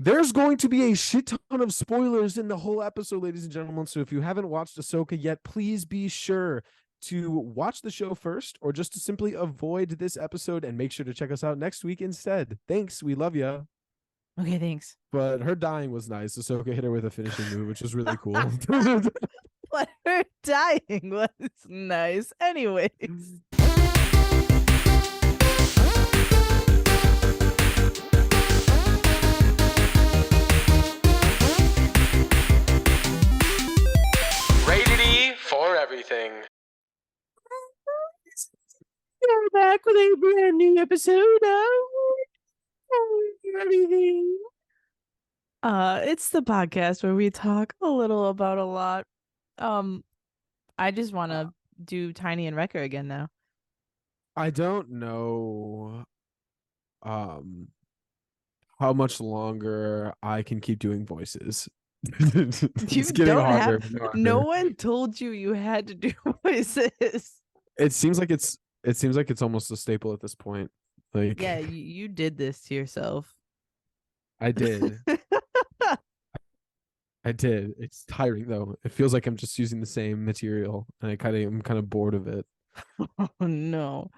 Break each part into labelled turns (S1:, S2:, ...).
S1: there's going to be a shit ton of spoilers in the whole episode, ladies and gentlemen. So if you haven't watched Ahsoka yet, please be sure to watch the show first, or just to simply avoid this episode and make sure to check us out next week instead. Thanks. We love you.
S2: Okay, thanks.
S1: But her dying was nice. Ahsoka hit her with a finishing move, which was really cool.
S2: But her dying was nice. Anyways.
S1: Rated E for everything.
S2: We're back with a brand new episode of everything. It's the podcast where we talk a little about a lot. I just want to do Tiny and Wrecker again now.
S1: I don't know how much longer I can keep doing voices. It's getting harder.
S2: No one told you had to do voices.
S1: It seems like it's almost a staple at this point. Like,
S2: yeah, you did this to yourself.
S1: I did. I did. It's tiring though. It feels like I'm just using the same material, and I'm kind of bored of it.
S2: Oh no.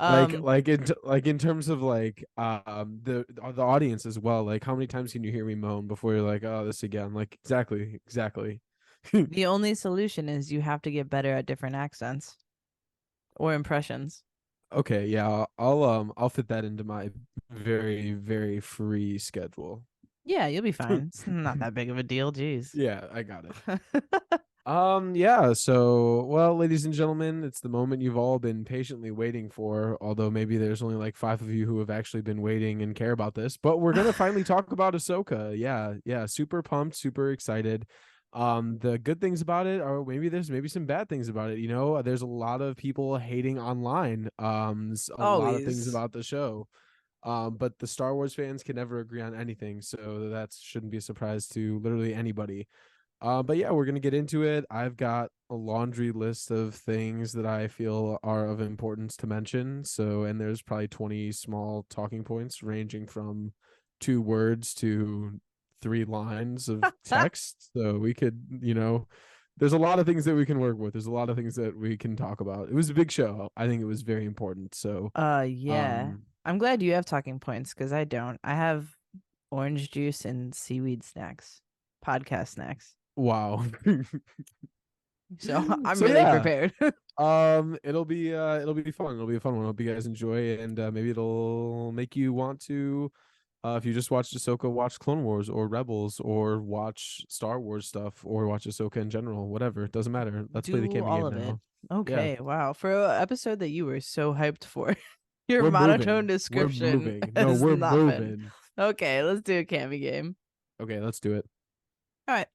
S1: Like in terms of like the audience as well. Like, how many times can you hear me moan before you're like, oh, this again? Like, exactly.
S2: The only solution is you have to get better at different accents or impressions.
S1: Okay, yeah, I'll fit that into my very, very free schedule.
S2: Yeah, you'll be fine. It's not that big of a deal. Jeez.
S1: Yeah, I got it. Yeah, so, well, ladies and gentlemen, it's the moment you've all been patiently waiting for, although maybe there's only like 5 of you who have actually been waiting and care about this, but we're gonna finally talk about Ahsoka. Yeah, super pumped, super excited. The good things about it are there's some bad things about it. You know, there's a lot of people hating online, a lot of things about the show. But the Star Wars fans can never agree on anything, so that shouldn't be a surprise to literally anybody. But yeah, we're gonna get into it. I've got a laundry list of things that I feel are of importance to mention. So, and there's probably 20 small talking points ranging from 2 words to 3 lines of text. So we could, there's a lot of things that we can work with. There's a lot of things that we can talk about. It was a big show. I think it was very important. So,
S2: yeah. I'm glad you have talking points because I don't. I have orange juice and seaweed snacks, podcast snacks.
S1: Wow.
S2: So I'm really prepared.
S1: It'll be fun. It'll be a fun one. I hope you guys enjoy, and maybe it'll make you want to, if you just watched Ahsoka, watch Clone Wars or Rebels, or watch Star Wars stuff, or watch Ahsoka in general. Whatever, it doesn't matter. Let's play the game now.
S2: Okay, yeah. Wow. For an episode that you were so hyped for, your
S1: we're
S2: monotone
S1: moving.
S2: description.
S1: We're moving. No, we're moving.
S2: Okay, let's do a Cammy game.
S1: Okay, let's do it.
S2: All right.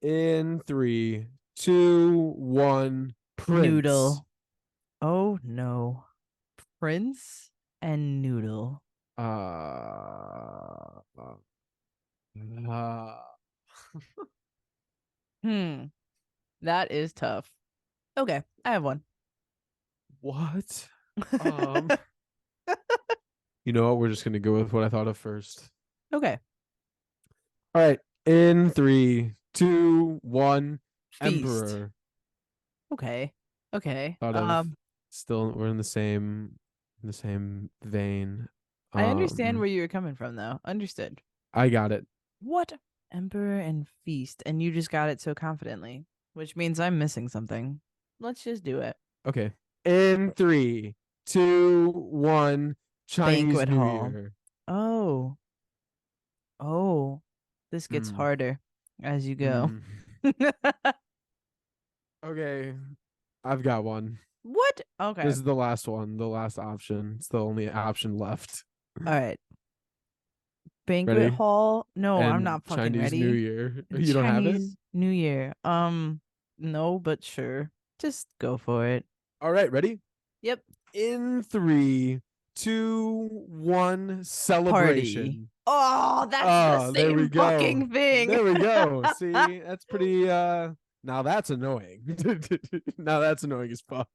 S1: In 3, 2, 1, Prince.
S2: Noodle. Oh no. Prince and Noodle. That is tough. Okay, I have one.
S1: What? You know what? We're just gonna go with what I thought of first.
S2: Okay.
S1: All right. In 3, 2, 1,
S2: Feast.
S1: Emperor.
S2: Okay.
S1: Still, we're in the same vein.
S2: I understand where you were coming from, though. Understood.
S1: I got it.
S2: What? Emperor and Feast, and you just got it so confidently, which means I'm missing something. Let's just do it.
S1: Okay. In 3, 2, 1, Chinese
S2: Banquet
S1: New
S2: Hall.
S1: Year.
S2: Oh. This gets harder as you go.
S1: Okay. I've got one.
S2: What? Okay.
S1: This is the last one, the last option. It's the only option left.
S2: All right. Banquet Hall. No,
S1: and
S2: I'm not fucking
S1: Chinese
S2: ready.
S1: New Year. You don't have it?
S2: New Year. No, but sure. Just go for it.
S1: All right, ready?
S2: Yep.
S1: In 3, 2, 1, celebration.
S2: Party. Oh, that's the same fucking thing.
S1: There we go. See, that's pretty now that's annoying. Now that's annoying as fuck.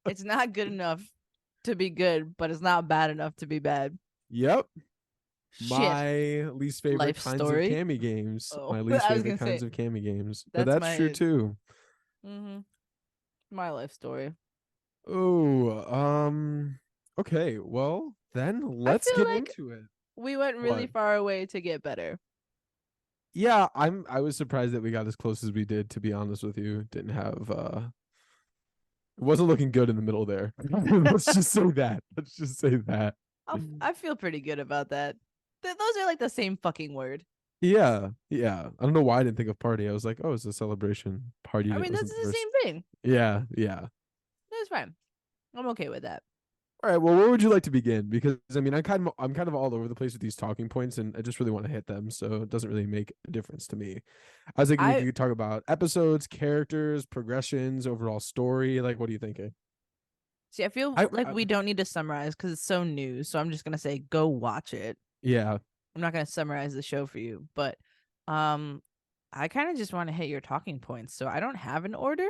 S2: It's not good enough to be good, but it's not bad enough to be bad.
S1: Yep.
S2: Shit.
S1: my least favorite
S2: Life
S1: kinds of
S2: story.
S1: Cammy games.
S2: Oh,
S1: My least
S2: I was
S1: favorite
S2: gonna
S1: kinds
S2: say
S1: of Cammy games. But
S2: that's
S1: that's true
S2: my
S1: too.
S2: mm-hmm, my life story.
S1: Oh, okay. Well, then
S2: I
S1: let's
S2: feel
S1: get
S2: like
S1: into it.
S2: we went really
S1: What?
S2: far away to get better.
S1: Yeah, I was surprised that we got as close as we did, to be honest with you. Didn't have it wasn't looking good in the middle there. Let's just say that. Let's just say that.
S2: I feel pretty good about that. Those are like the same fucking word.
S1: Yeah, yeah. I don't know why I didn't think of party. I was like, oh, it's a celebration. Party
S2: I mean, that's
S1: wasn't the
S2: the
S1: first.
S2: same thing.
S1: Yeah, yeah.
S2: That's fine. I'm okay with that.
S1: All right. Well, where would you like to begin? Because I mean, I'm kind of all over the place with these talking points, and I just really want to hit them, so it doesn't really make a difference to me. I was thinking we
S2: I
S1: could talk about episodes, characters, progressions, overall story. Like, what are you thinking?
S2: see. I feel like
S1: I
S2: we don't need to summarize because it's so new. So I'm just gonna say, go watch it.
S1: yeah.
S2: I'm not gonna summarize the show for you, but um, I kind of just want to hit your talking points. So I don't have an order.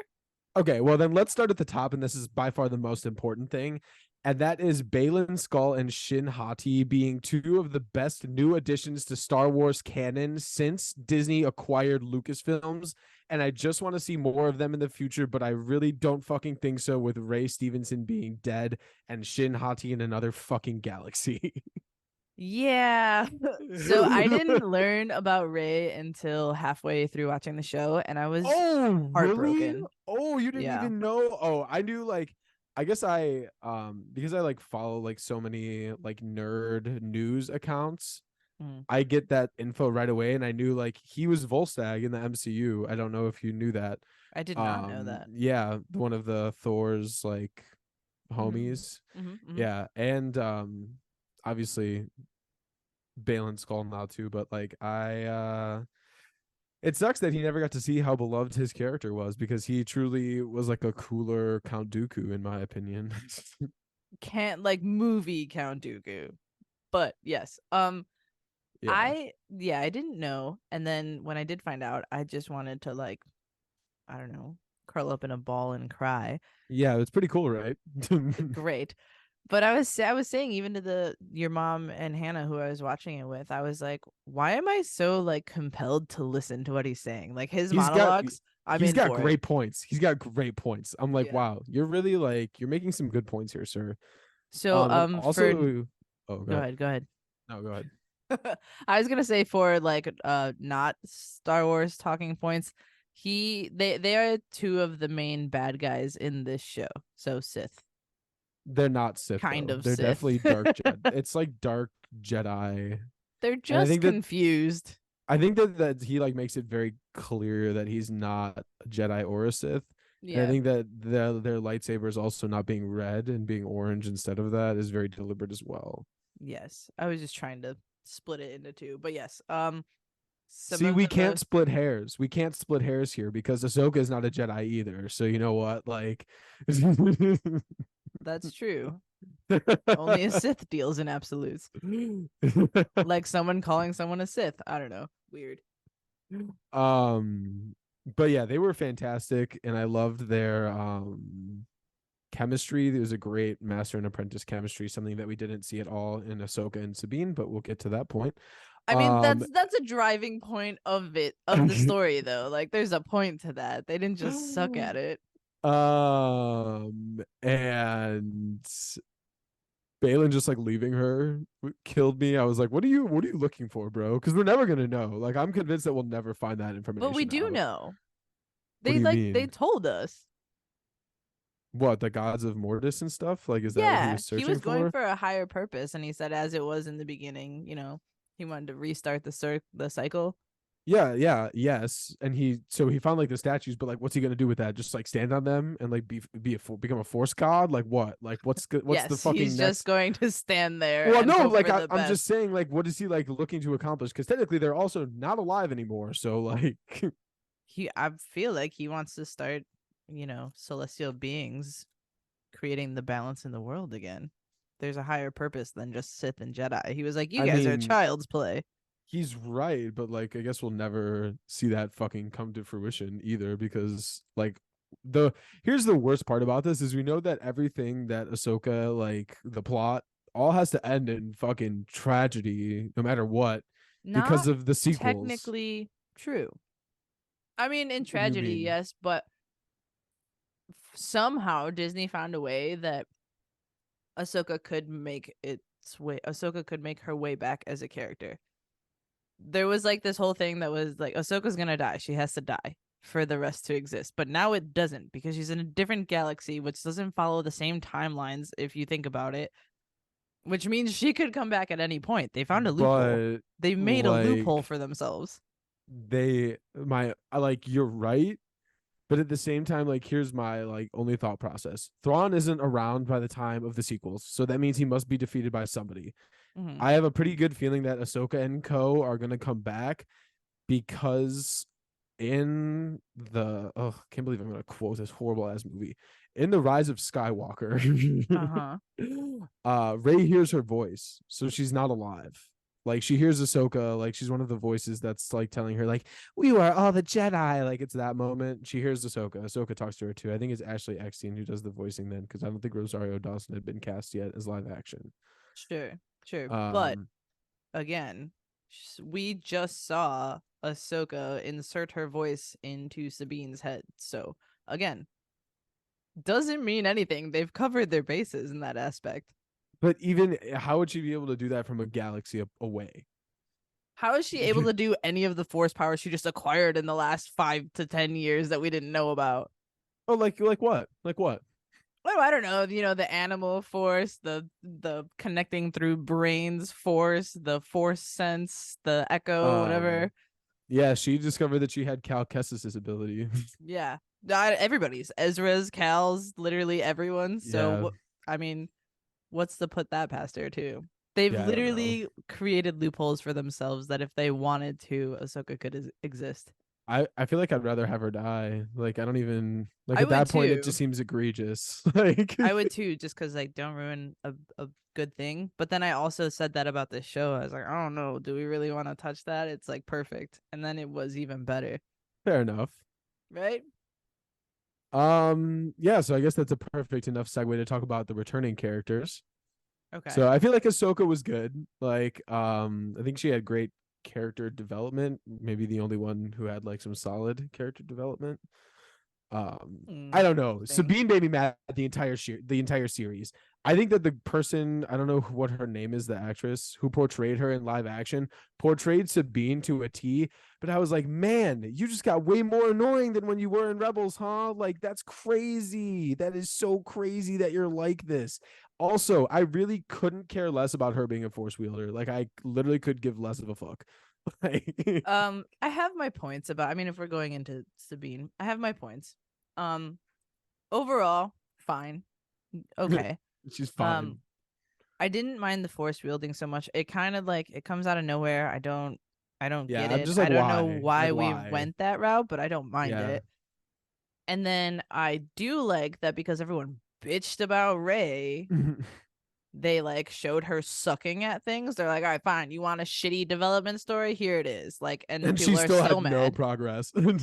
S1: Okay, well then let's start at the top, and this is by far the most important thing, and that is Baylan Skull and Shin Hati being two of the best new additions to Star Wars canon since Disney acquired Lucasfilms, and I just want to see more of them in the future, but I really don't fucking think so with Ray Stevenson being dead and Shin Hati in another fucking galaxy.
S2: Yeah. So I didn't learn about Ray until halfway through watching the show, and I was
S1: Oh, really?
S2: heartbroken.
S1: Oh, you didn't
S2: Yeah.
S1: even know? Oh, I knew like I guess I because I like follow like so many like nerd news accounts.
S2: Mm.
S1: I get that info right away, and I knew like he was Volstagg in the MCU. I don't know if you knew that.
S2: I did not know that.
S1: Yeah, one of the Thor's like
S2: Mm-hmm.
S1: homies.
S2: Mm-hmm. Mm-hmm.
S1: Yeah, and obviously Baylan Skull now too, but like I it sucks that he never got to see how beloved his character was because he truly was like a cooler Count Dooku, in my opinion.
S2: Can't like movie Count Dooku. But yes.
S1: Yeah.
S2: I didn't know. And then when I did find out, I just wanted to like, I don't know, curl up in a ball and cry.
S1: Yeah, it's pretty cool, right?
S2: Great. But I was saying even to the your mom and Hannah who I was watching it with, I was like, why am I so like compelled to listen to what he's saying? Like his
S1: he's got
S2: monologues, I'm
S1: he's
S2: in
S1: got
S2: for it.
S1: great points. He's got great points. I'm like,
S2: Yeah.
S1: wow, you're really like you're making some good points here, sir.
S2: So
S1: And
S2: for
S1: also oh
S2: go
S1: god.
S2: ahead, go ahead.
S1: No, go ahead.
S2: I was gonna say for like not Star Wars talking points, they are two of the main bad guys in this show. So Sith,
S1: They're not Sith
S2: kind
S1: though.
S2: of
S1: They're
S2: Sith.
S1: definitely dark Jedi. It's like dark Jedi.
S2: They're
S1: And
S2: just confused.
S1: I think that he like makes it very clear that he's not a Jedi or a Sith. And I
S2: Yeah.
S1: think that their lightsabers also not being red and being orange instead of that is very deliberate as well.
S2: Yes. I was just trying to split it into two. But yes. Some
S1: See,
S2: of
S1: we
S2: the
S1: can't
S2: most
S1: split hairs. We can't split hairs here because Ahsoka is not a Jedi either. So you know what? Like
S2: that's true. Only a Sith deals in absolutes. Like someone calling someone a Sith. I don't know. Weird.
S1: um but yeah, they were fantastic and I loved their chemistry. There was a great master and apprentice chemistry, something that we didn't see at all in Ahsoka and Sabine, but we'll get to that point.
S2: I mean,
S1: Um,
S2: that's a driving point of it of the story though. Like there's a point to that. They didn't just suck at it.
S1: and Balin just like leaving her killed me. I was like, what are you looking for, bro? Because we're never gonna know. Like, I'm convinced that we'll never find that
S2: But we
S1: information
S2: do
S1: out.
S2: know.
S1: What do you
S2: They
S1: mean?
S2: told us.
S1: What, the gods of Mortis and stuff? Like, is that what he
S2: Yeah,
S1: was
S2: he
S1: searching
S2: was going
S1: for?
S2: for a higher purpose and he said as it was in the beginning, he wanted to restart the cycle.
S1: Yeah, yeah, yes. And he found like the statues, but like, what's he gonna do with that? Just like stand on them and like become a force god? Like what? Like what's the
S2: Yes, he's
S1: fucking
S2: just
S1: next?
S2: going to stand there
S1: Well,
S2: and
S1: no,
S2: hope
S1: like
S2: for the
S1: I'm just
S2: best.
S1: saying, like, what is he like looking to accomplish? Because technically, they're also not alive anymore. So like,
S2: I feel like he wants to start, celestial beings creating the balance in the world again. There's a higher purpose than just Sith and Jedi. He was like, "You
S1: I
S2: guys are
S1: mean,
S2: child's play."
S1: he's right, but like, I guess we'll never see that fucking come to fruition either. Because like, the here's the worst part about this is we know that everything that Ahsoka like the plot all has to end in fucking tragedy, no matter what, because
S2: Not
S1: of the sequels.
S2: technically true. I mean, in
S1: What do you
S2: tragedy,
S1: mean?
S2: yes, but somehow Disney found a way that Ahsoka could make its way. Ahsoka could make her way back as a character. There was like this whole thing that was like Ahsoka's gonna die. She has to die for the rest to exist. But now it doesn't because she's in a different galaxy, which doesn't follow the same timelines if you think about it. Which means she could come back at any point. They found a loophole.
S1: But
S2: They made a loophole
S1: like
S2: for themselves.
S1: I like you're right, but at the same time, like here's my like only thought process. Thrawn isn't around by the time of the sequels, so that means he must be defeated by somebody.
S2: Mm-hmm.
S1: I have a pretty good feeling that Ahsoka and Co are gonna come back because in the can't believe I'm gonna quote this horrible ass movie. In the Rise of Skywalker,
S2: Uh-huh.
S1: Rey hears her voice, so she's not alive. Like she hears Ahsoka, like she's one of the voices that's like telling her, like, we are all the Jedi. Like it's that moment. She hears Ahsoka. Ahsoka talks to her too. I think it's Ashley Eckstein who does the voicing then, because I don't think Rosario Dawson had been cast yet as live action.
S2: Sure, sure. But
S1: Um,
S2: again, we just saw Ahsoka insert her voice into Sabine's head. So again, doesn't mean anything. They've covered their bases in that aspect.
S1: but even how would she be able to do that from a galaxy away?
S2: How is she able to do any of the force powers she just acquired in the last 5 to 10 years that we didn't know about?
S1: Oh, like what? Like what?
S2: Oh, I don't know. The animal force, the connecting through brains force, the force sense, the echo,
S1: Um,
S2: whatever.
S1: yeah, she discovered that she had Cal Kestis's ability.
S2: Yeah, everybody's Ezra's, Cal's, literally everyone.
S1: Yeah,
S2: So I mean, what's to put that past her too? They've
S1: yeah, I don't know.
S2: literally created loopholes for themselves that if they wanted to, Ahsoka could exist.
S1: I feel like I'd rather have her die. Like I don't even like
S2: I
S1: at
S2: would
S1: that point it just
S2: too.
S1: seems egregious. Like
S2: I would too, just because like don't ruin a good thing. But then I also said that about this show. I was like, I don't know, do we really want to touch that? It's like perfect, and then it was even better,
S1: fair enough.
S2: right?
S1: Yeah, so I guess that's a perfect enough segue to talk about the returning characters.
S2: Okay.
S1: So I feel like Ahsoka was good. Like I think she had great character development, maybe the only one who had like some solid character development. I don't know.
S2: Interesting.
S1: Sabine made me mad the entire series. I think that the person, I don't know what her name is, the actress who portrayed her in live action, portrayed Sabine to a T. But I was like, man, you just got way more annoying than when you were in Rebels, huh? Like that's crazy. That is so crazy that you're like this. Also, I really couldn't care less about her being a force wielder. Like I literally could give less of a fuck. Like,
S2: I have my points about. I mean, if we're going into Sabine, I have my points. Um, Overall, fine. Okay.
S1: she's
S2: Um,
S1: fine.
S2: I didn't mind the force wielding so much. It kind of like it comes out of nowhere. I don't get
S1: Yeah, I'm
S2: it.
S1: just
S2: I
S1: like,
S2: don't know
S1: why? Like,
S2: why we
S1: why?
S2: went that route, but I don't mind
S1: Yeah.
S2: it. And then I do like that because everyone bitched about Rey, they like showed her sucking at things. They're like, all right, fine. You want a shitty development story? Here it is. Like, and
S1: And she
S2: people are
S1: still had
S2: still
S1: no
S2: mad.
S1: progress.
S2: I mean,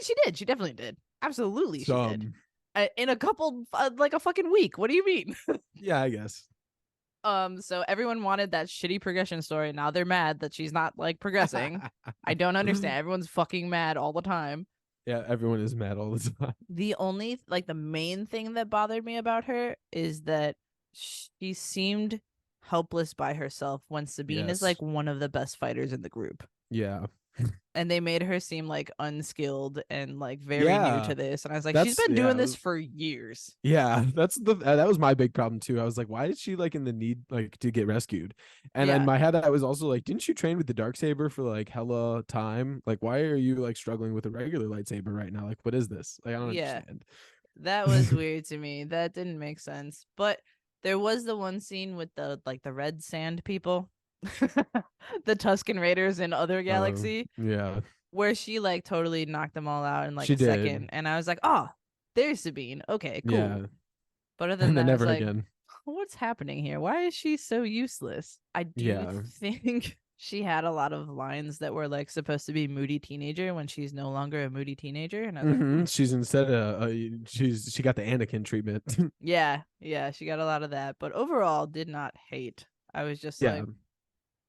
S2: she did. She definitely did. Absolutely, she did.
S1: Some.
S2: In a couple, like a fucking week. What do you mean?
S1: Yeah, I guess.
S2: So everyone wanted that shitty progression story. Now they're mad that she's not like progressing. I don't understand. Everyone's fucking mad all the time.
S1: Yeah, everyone is mad all the time.
S2: The only like the main thing that bothered me about her is that she seemed helpless by herself when Sabine is
S1: Yes.
S2: like one of the best fighters in the group.
S1: Yeah.
S2: And they made her seem like unskilled and like very new
S1: Yeah.
S2: to this. And I was like, she's
S1: That's
S2: been doing
S1: yeah.
S2: this for years.
S1: Yeah, that's the that was my big problem too. I was like, why is she like in the need like to get rescued? And in
S2: Yeah.
S1: my head, I was also like, didn't you train with the dark saber for like hella time? Like, why are you like struggling with a regular lightsaber right now? Like, what is this? Like, I don't
S2: Yeah.
S1: understand.
S2: That was weird to me. That didn't make sense. But there was the one scene with the like the red sand people, the Tusken Raiders in other
S1: Oh,
S2: galaxy,
S1: yeah,
S2: where she like totally knocked them all out in like
S1: she
S2: a
S1: did.
S2: second. And I was like, oh, there's Sabine. Okay, cool.
S1: Yeah,
S2: But other than
S1: and then
S2: that, I was
S1: never
S2: like,
S1: again.
S2: what's happening here? Why is she so useless? I do
S1: Yeah,
S2: think She had a lot of lines that were like supposed to be moody teenager when she's no longer a moody teenager, and I was like,
S1: She's instead of she got the Anakin treatment.
S2: yeah, yeah, she got a lot of that, but overall did not hate. I was just
S1: Yeah.
S2: like,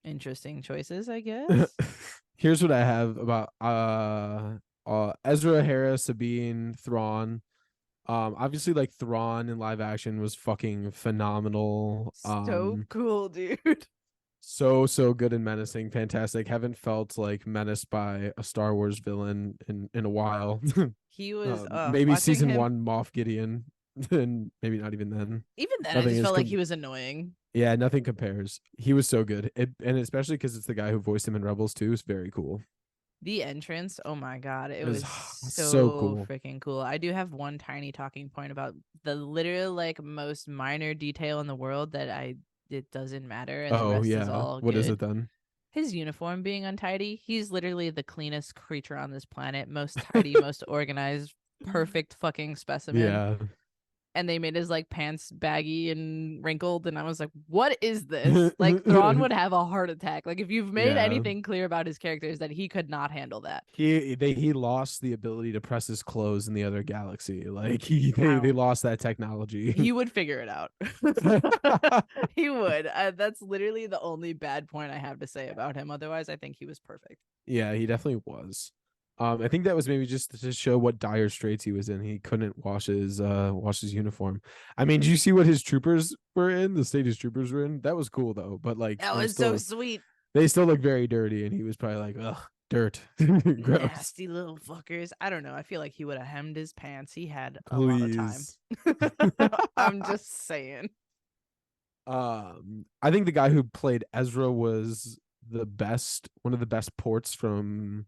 S2: interesting choices, I guess.
S1: Here's what I have about Ezra, Hera, Sabine, Thrawn. Obviously like Thrawn in live action was fucking phenomenal.
S2: So cool, dude.
S1: So good and menacing, fantastic. Haven't felt like menaced by a Star Wars villain in a while.
S2: He was
S1: Maybe
S2: watching
S1: season
S2: him.
S1: one Moff Gideon, and maybe not even then.
S2: Even then, I
S1: Nothing
S2: just
S1: is
S2: felt like he was annoying.
S1: yeah, nothing compares. He was so good, and especially because it's the guy who voiced him in Rebels too. Is very cool.
S2: The entrance, oh my god, it
S1: It was
S2: was
S1: so
S2: so
S1: cool.
S2: freaking cool. I do have one tiny talking point about the literal like most minor detail in the world that it doesn't matter and the
S1: Oh
S2: rest is
S1: yeah,
S2: all
S1: what is it
S2: good.
S1: then?
S2: His uniform being untidy. He's literally the cleanest creature on this planet, most tidy, most organized, perfect fucking specimen.
S1: Yeah.
S2: And they made his like pants baggy and wrinkled, and I was like, what is this? Like, Thrawn would have a heart attack. Like, if you've made
S1: Yeah.
S2: anything clear about his characters, that he could not handle that.
S1: He lost the ability to press his clothes in the other galaxy. Like they
S2: Wow.
S1: lost that technology.
S2: He would figure it out. He would. That's literally the only bad point I have to say about him. Otherwise, I think he was perfect.
S1: Yeah, he definitely was. I think that was maybe just to show what dire straits he was in. He couldn't wash his uniform. I mean, did you see what his troopers were in? The state his troopers were in? That was cool though, but like
S2: That was so sweet.
S1: they still look very dirty, and he was probably like, ugh, dirt. Gross.
S2: Nasty little fuckers. I don't know. I feel like he would have hemmed his pants. He had a lot of time.
S1: Please.
S2: I'm just saying.
S1: I think the guy who played Ezra was one of the best ports from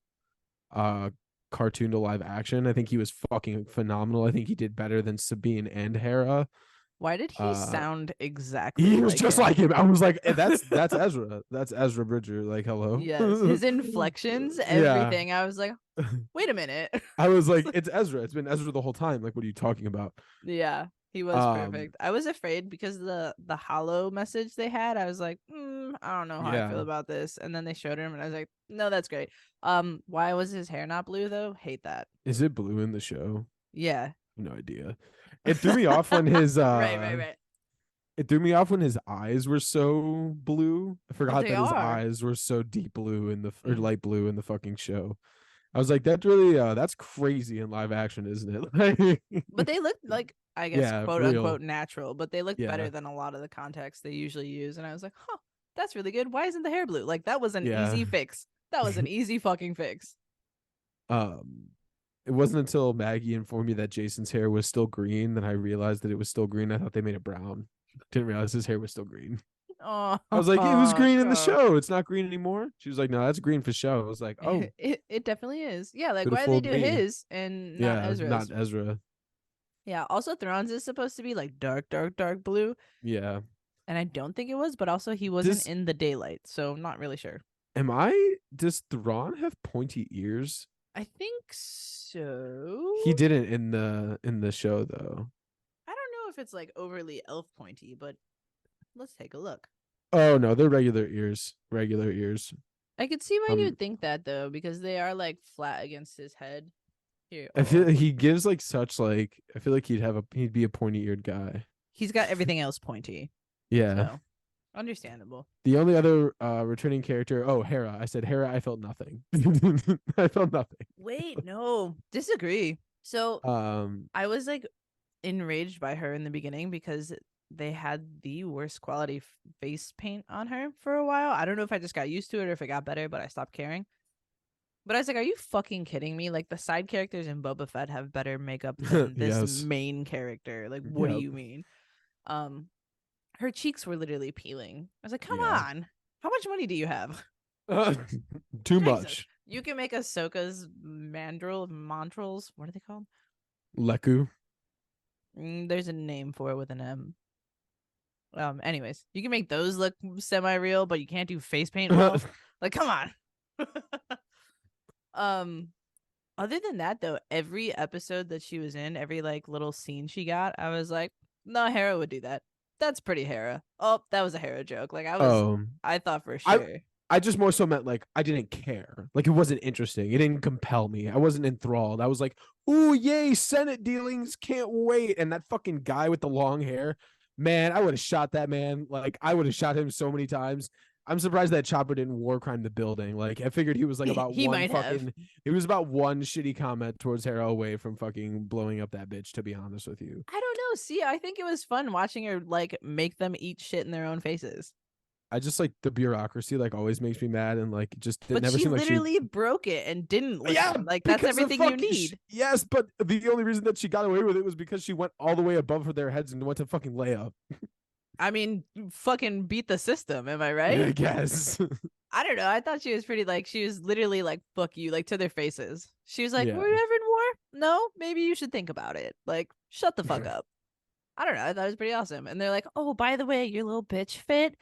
S1: uh cartoon to live action. I think he was fucking phenomenal. I think he did better than Sabine and Hera.
S2: Why did he sound exactly
S1: He was
S2: like
S1: just
S2: him?
S1: like him. I was like, that's Ezra. That's Ezra Bridger. Like, hello.
S2: Yes, his inflections,
S1: Yeah.
S2: everything. I was like, wait a minute.
S1: I was like, it's Ezra. It's been Ezra the whole time. Like, what are you talking about?
S2: Yeah, he was
S1: Um,
S2: perfect. I was afraid because the hollow message they had. I was like, I don't know how I feel
S1: yeah.
S2: about this. And then they showed him, and I was like, no, that's great. Why was his hair not blue though? Hate that.
S1: Is it blue in the show?
S2: Yeah.
S1: No idea. It threw me off when his
S2: right.
S1: it threw me off when his eyes were so blue. I
S2: But
S1: forgot
S2: they
S1: that his
S2: are.
S1: eyes were so deep blue in the or
S2: Mm.
S1: light blue in the fucking show. I was like, that really that's crazy in live action, isn't it?
S2: But they looked like, I guess,
S1: Yeah,
S2: quote
S1: real.
S2: unquote natural, but they looked
S1: Yeah.
S2: better than a lot of the context they usually use. And I was like, huh, that's really good. Why isn't the hair blue? Like, that was an
S1: Yeah.
S2: easy fix. That was an easy fucking fix.
S1: um it wasn't until Maggie informed me that Jason's hair was still green that I realized that it was still green. I thought they made it brown. Didn't realize his hair was still green.
S2: Oh,
S1: I was like, it was green in the
S2: God.
S1: show. It's not green anymore. She was like, no, that's green for show. I was like, oh,
S2: It definitely is. Yeah, like
S1: could have
S2: why did
S1: fooled
S2: they do
S1: me.
S2: his and not
S1: Yeah,
S2: Ezra's?
S1: not Ezra.
S2: Yeah, also Thrawn's is supposed to be like dark blue.
S1: Yeah.
S2: And I don't think it was, but also he wasn't
S1: Does
S2: in the daylight, so I'm not really sure.
S1: does Thrawn have pointy ears?
S2: I think so.
S1: He didn't in the show though.
S2: I don't know if it's like overly elf pointy, but let's take a look.
S1: Oh no, they're regular ears. Regular ears.
S2: I could see why you
S1: Um
S2: would think that though, because they are like flat against his head. Here,
S1: I feel he gives like such like I feel like he'd be a pointy eared guy.
S2: he's got everything else pointy.
S1: Yeah.
S2: So understandable.
S1: The only other returning character, oh Hera. I said Hera, I felt nothing. I felt nothing.
S2: Wait, no, disagree. So
S1: Um
S2: I was like enraged by her in the beginning because they had the worst quality face paint on her for a while. I don't know if I just got used to it or if it got better, but I stopped caring. But I was like, are you fucking kidding me? Like, the side characters in Boba Fett have better makeup than this
S1: yes.
S2: main character. Like, what do
S1: Yep.
S2: you mean? Her cheeks were literally peeling. I was like, come
S1: Yeah.
S2: on. How much money do you have?
S1: Too
S2: Jesus.
S1: much.
S2: You can make Ahsoka's mandrels. What are they called?
S1: Leku.
S2: There's a name for it with an M. Anyways, you can make those look semi-real, but you can't do face paint well. Like, come on. Other than that though, every episode that she was in, every like little scene she got, I was like, no, Hera would do that. That's pretty Hera. Oh, that was a Hera joke. Like, I thought for
S1: I
S2: sure.
S1: I just more so meant like I didn't care. Like it wasn't interesting. It didn't compel me. I wasn't enthralled. I was like, "Ooh, yay, Senate dealings! Can't wait!" And that fucking guy with the long hair, man, I would have shot that man. Like I would have shot him so many times. I'm surprised that Chopper didn't war crime the building. Like I figured he was like about
S2: He
S1: one
S2: might have.
S1: fucking. He was about one shitty comment towards Hera away from fucking blowing up that bitch. To be honest with you,
S2: I don't know. See, I think it was fun watching her like make them eat shit in their own faces.
S1: I just like the bureaucracy. Like always makes me mad, and like just it
S2: But
S1: never
S2: she
S1: seemed like she
S2: literally broke it and didn't
S1: yeah,
S2: listen. Like that's
S1: because the
S2: everything you
S1: fuck
S2: need.
S1: yes, but the only reason that she got away with it was because she went all the way above their heads and went to fucking Leia.
S2: I mean, fucking beat the system, am I
S1: I
S2: right?
S1: guess.
S2: I don't know. I thought she was pretty like she was literally like fuck you, like to their faces. She was like,
S1: Yeah.
S2: "We're never in war? No, maybe you should think about it. Like, shut the fuck up." I don't know. I thought it was pretty awesome. And they're like, "Oh, by the way, your little bitch fit.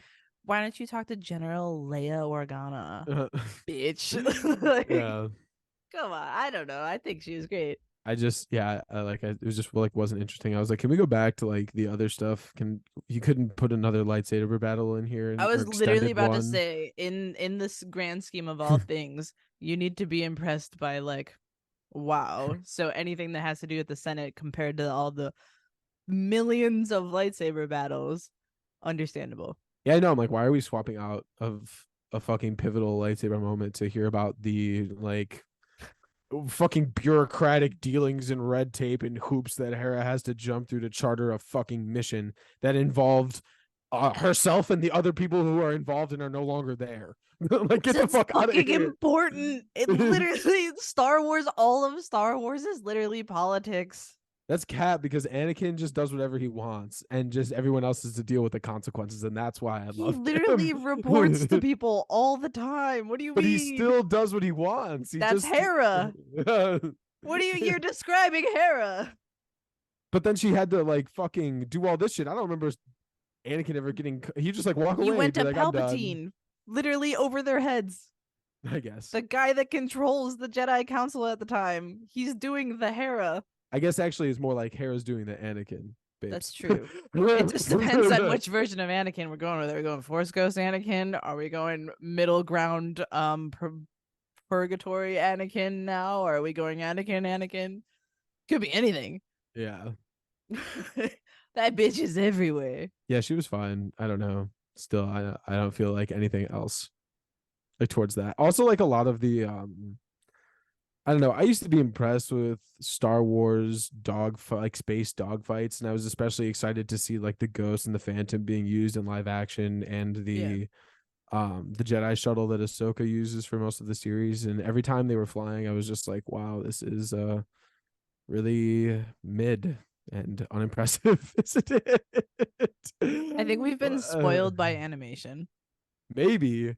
S2: Why don't you talk to General Leia Organa, bitch?" Like,
S1: Yeah.
S2: come on. I don't know. I think she was great.
S1: I just yeah, it was just like wasn't interesting. I was like, can we go back to like the other stuff? Can you couldn't put another lightsaber battle in here
S2: I
S1: or
S2: was literally
S1: extended
S2: about to
S1: one?
S2: say, in this grand scheme of all things, you need to be impressed by like, wow. So anything that has to do with the Senate compared to all the millions of lightsaber battles, understandable.
S1: Yeah, I know. I'm like, why are we swapping out of a fucking pivotal lightsaber moment to hear about the like fucking bureaucratic dealings and red tape and hoops that Hera has to jump through to charter a fucking mission that involved herself and the other people who are involved and are no longer there. Like, get the
S2: It's
S1: fuck out of
S2: fucking
S1: here.
S2: important. It literally Star Wars, all of Star Wars is literally politics.
S1: That's cap because Anakin just does whatever he wants and just everyone else is to deal with the consequences. And that's why I
S2: He
S1: love him.
S2: literally reports to people all the time. What do you
S1: But he
S2: mean?
S1: still does what he wants. He
S2: That's
S1: just.
S2: Hera. What are you're describing Hera?
S1: But then she had to like fucking do all this shit. I don't remember Anakin ever getting. He just like walk
S2: He
S1: away and
S2: went
S1: be
S2: to
S1: like, "I'm done."
S2: Palpatine, literally over their heads.
S1: I guess.
S2: The guy that controls the Jedi Council at the time. He's doing the Hera.
S1: I guess actually it's more like Hera's doing the Anakin,
S2: That's
S1: babes.
S2: true. It just depends on which version of Anakin we're going with. Are we going Force Ghost Anakin? Are we going middle ground purgatory Anakin now? Or are we going Anakin? Could be anything.
S1: Yeah.
S2: That bitch is everywhere.
S1: Yeah, she was fine. I don't know. Still, I don't feel like anything else like towards that. Also, like a lot of the I don't know. I used to be impressed with Star Wars like space dogfights, and I was especially excited to see like the Ghost and the Phantom being used in live action, and
S2: Yeah.
S1: the Jedi shuttle that Ahsoka uses for most of the series. And every time they were flying, I was just like, wow, this is really mid and unimpressive, isn't
S2: I think
S1: it?
S2: we've been spoiled by animation.
S1: Maybe.